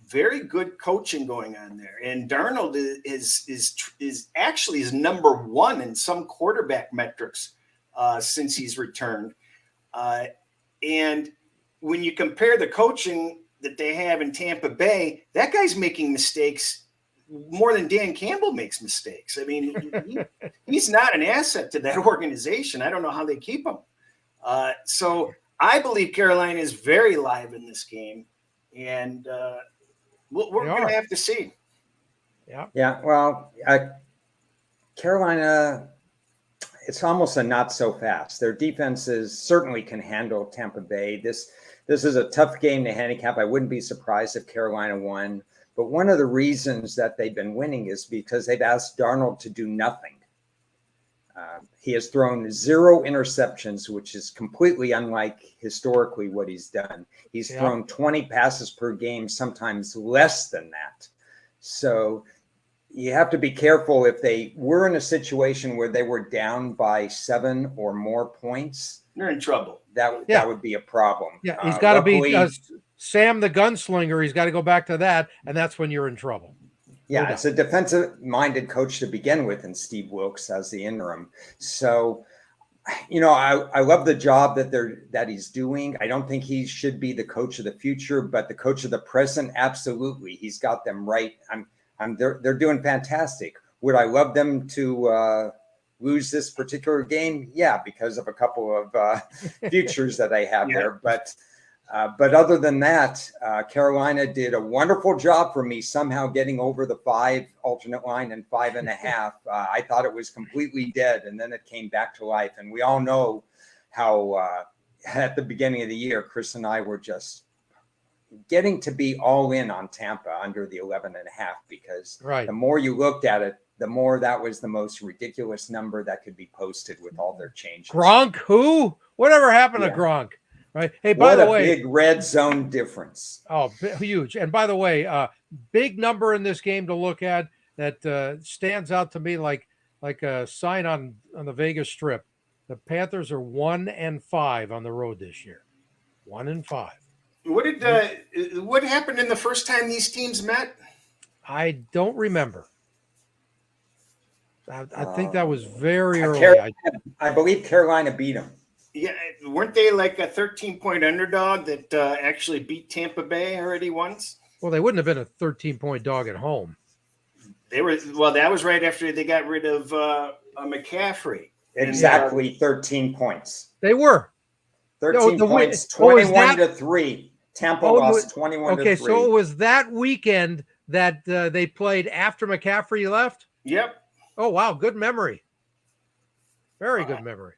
Speaker 1: very good coaching going on there. And Darnold is actually is number 1 in some quarterback metrics since he's returned. And when you compare the coaching that they have in Tampa Bay, that guy's making mistakes more than Dan Campbell makes mistakes. I mean, he's not an asset to that organization. I don't know how they keep him. So I believe Carolina is very live in this game, and we're going to have to see.
Speaker 2: Yeah.
Speaker 3: Yeah. Well, Carolina, it's almost a not so fast. Their defenses certainly can handle Tampa Bay. This is a tough game to handicap. I wouldn't be surprised if Carolina won. But one of the reasons that they've been winning is because they've asked Darnold to do nothing. He has thrown 0 interceptions, which is completely unlike historically what he's done. He's thrown 20 passes per game, sometimes less than that. So you have to be careful. If they were in a situation where they were down by 7 or more points,
Speaker 1: they're in trouble.
Speaker 3: That would be a problem.
Speaker 2: Yeah, he's got to be Sam the gunslinger. He's got to go back to that, and that's when you're in trouble.
Speaker 3: Yeah, it's a defensive-minded coach to begin with, and Steve Wilkes as the interim. So, I love the job that he's doing. I don't think he should be the coach of the future, but the coach of the present, absolutely. He's got them right. They're doing fantastic. Would I love them to lose this particular game? Yeah, because of a couple of futures that I have there. But But other than that, Carolina did a wonderful job for me somehow getting over the 5 alternate line and 5.5. I thought it was completely dead, and then it came back to life. And we all know how at the beginning of the year, Chris and I were just getting to be all in on Tampa under the 11.5, because the more you looked at it, the more that was the most ridiculous number that could be posted with all their changes.
Speaker 2: Gronk, who? Whatever happened to Gronk? Right. Hey, by the way,
Speaker 3: big red zone difference.
Speaker 2: Oh, huge. And by the way, big number in this game to look at that stands out to me like a sign on the Vegas Strip. The Panthers are 1-5 on the road this year. 1-5.
Speaker 1: What happened in the first time these teams met?
Speaker 2: I don't remember. I think that was very early.
Speaker 3: I believe Carolina beat them.
Speaker 1: Yeah, weren't they like a 13-point underdog that actually beat Tampa Bay already once?
Speaker 2: Well, they wouldn't have been a 13-point dog at home.
Speaker 1: They were. Well, that was right after they got rid of McCaffrey.
Speaker 3: Exactly, 13 points.
Speaker 2: They were
Speaker 3: 13 points, 21-3. Tampa lost 21-3.
Speaker 2: Okay, so it was that weekend that they played after McCaffrey left?
Speaker 1: Yep.
Speaker 2: Oh, wow, good memory. Very good memory.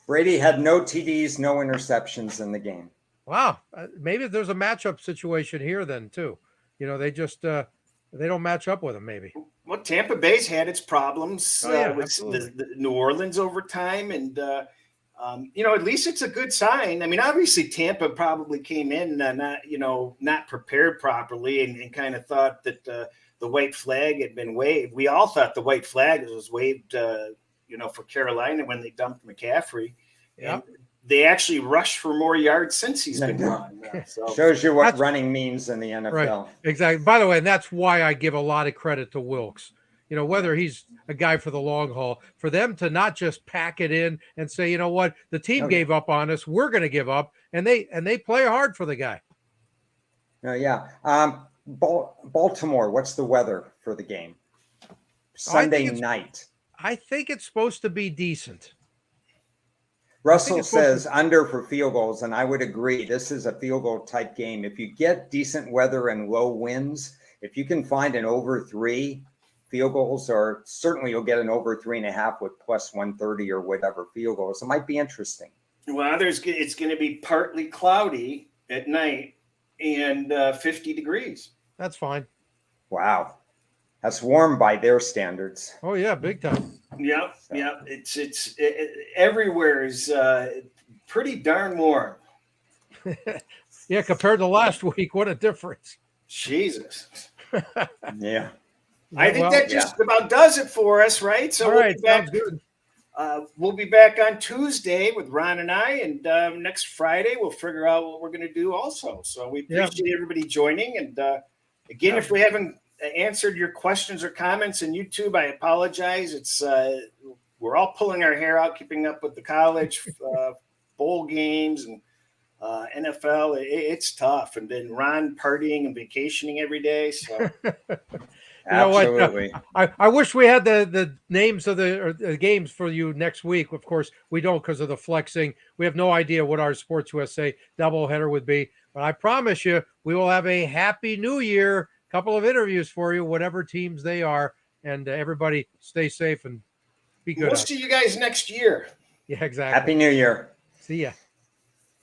Speaker 3: Brady had no TDs, no interceptions in the game.
Speaker 2: Wow. Maybe there's a matchup situation here then, too. You know, they just they don't match up with them, maybe.
Speaker 1: Well, Tampa Bay's had its problems with
Speaker 2: absolutely.
Speaker 1: the New Orleans overtime. And, at least it's a good sign. I mean, obviously, Tampa probably came in not prepared properly and kind of thought that the white flag had been waved. We all thought the white flag was waved for Carolina when they dumped McCaffrey.
Speaker 2: Yeah.
Speaker 1: They actually rushed for more yards since he's been gone. So.
Speaker 3: Shows you what running means in the NFL.
Speaker 2: Right. Exactly. By the way, and that's why I give a lot of credit to Wilkes. You know, whether he's a guy for the long haul, for them to not just pack it in and say, you know what, the team gave up on us, we're going to give up, and they play hard for the guy.
Speaker 3: Baltimore, what's the weather for the game? Sunday night.
Speaker 2: I think it's supposed to be decent.
Speaker 3: Russell says under for field goals, and I would agree. This is a field goal type game. If you get decent weather and low winds, if you can find an over 3 field goals, or certainly you'll get an over 3.5 with plus 130 or whatever field goals, it might be interesting.
Speaker 1: Well, it's going to be partly cloudy at night and 50 degrees.
Speaker 2: That's fine.
Speaker 3: Wow. That's warm by their standards.
Speaker 2: Oh yeah, big time.
Speaker 1: Yep. It's everywhere is pretty darn warm.
Speaker 2: Yeah, compared to last week, what a difference.
Speaker 1: Jesus.
Speaker 3: Yeah.
Speaker 1: I think that just about does it for us, right? So
Speaker 2: all right, sounds good.
Speaker 1: We'll be back on Tuesday with Ron and I, and next Friday we'll figure out what we're going to do also. So we appreciate everybody joining. And again, if we haven't answered your questions or comments in YouTube, I apologize. It's we're all pulling our hair out, keeping up with the college bowl games and NFL. It's tough, and then Ron partying and vacationing every day. So.
Speaker 3: Absolutely.
Speaker 2: I wish we had the names of the games for you next week. Of course, we don't because of the flexing. We have no idea what our Sports USA doubleheader would be. But I promise you, we will have a happy new year. Couple of interviews for you, whatever teams they are. And everybody stay safe and be good.
Speaker 1: We'll see you guys next year.
Speaker 2: Yeah, exactly.
Speaker 3: Happy New Year.
Speaker 2: See ya.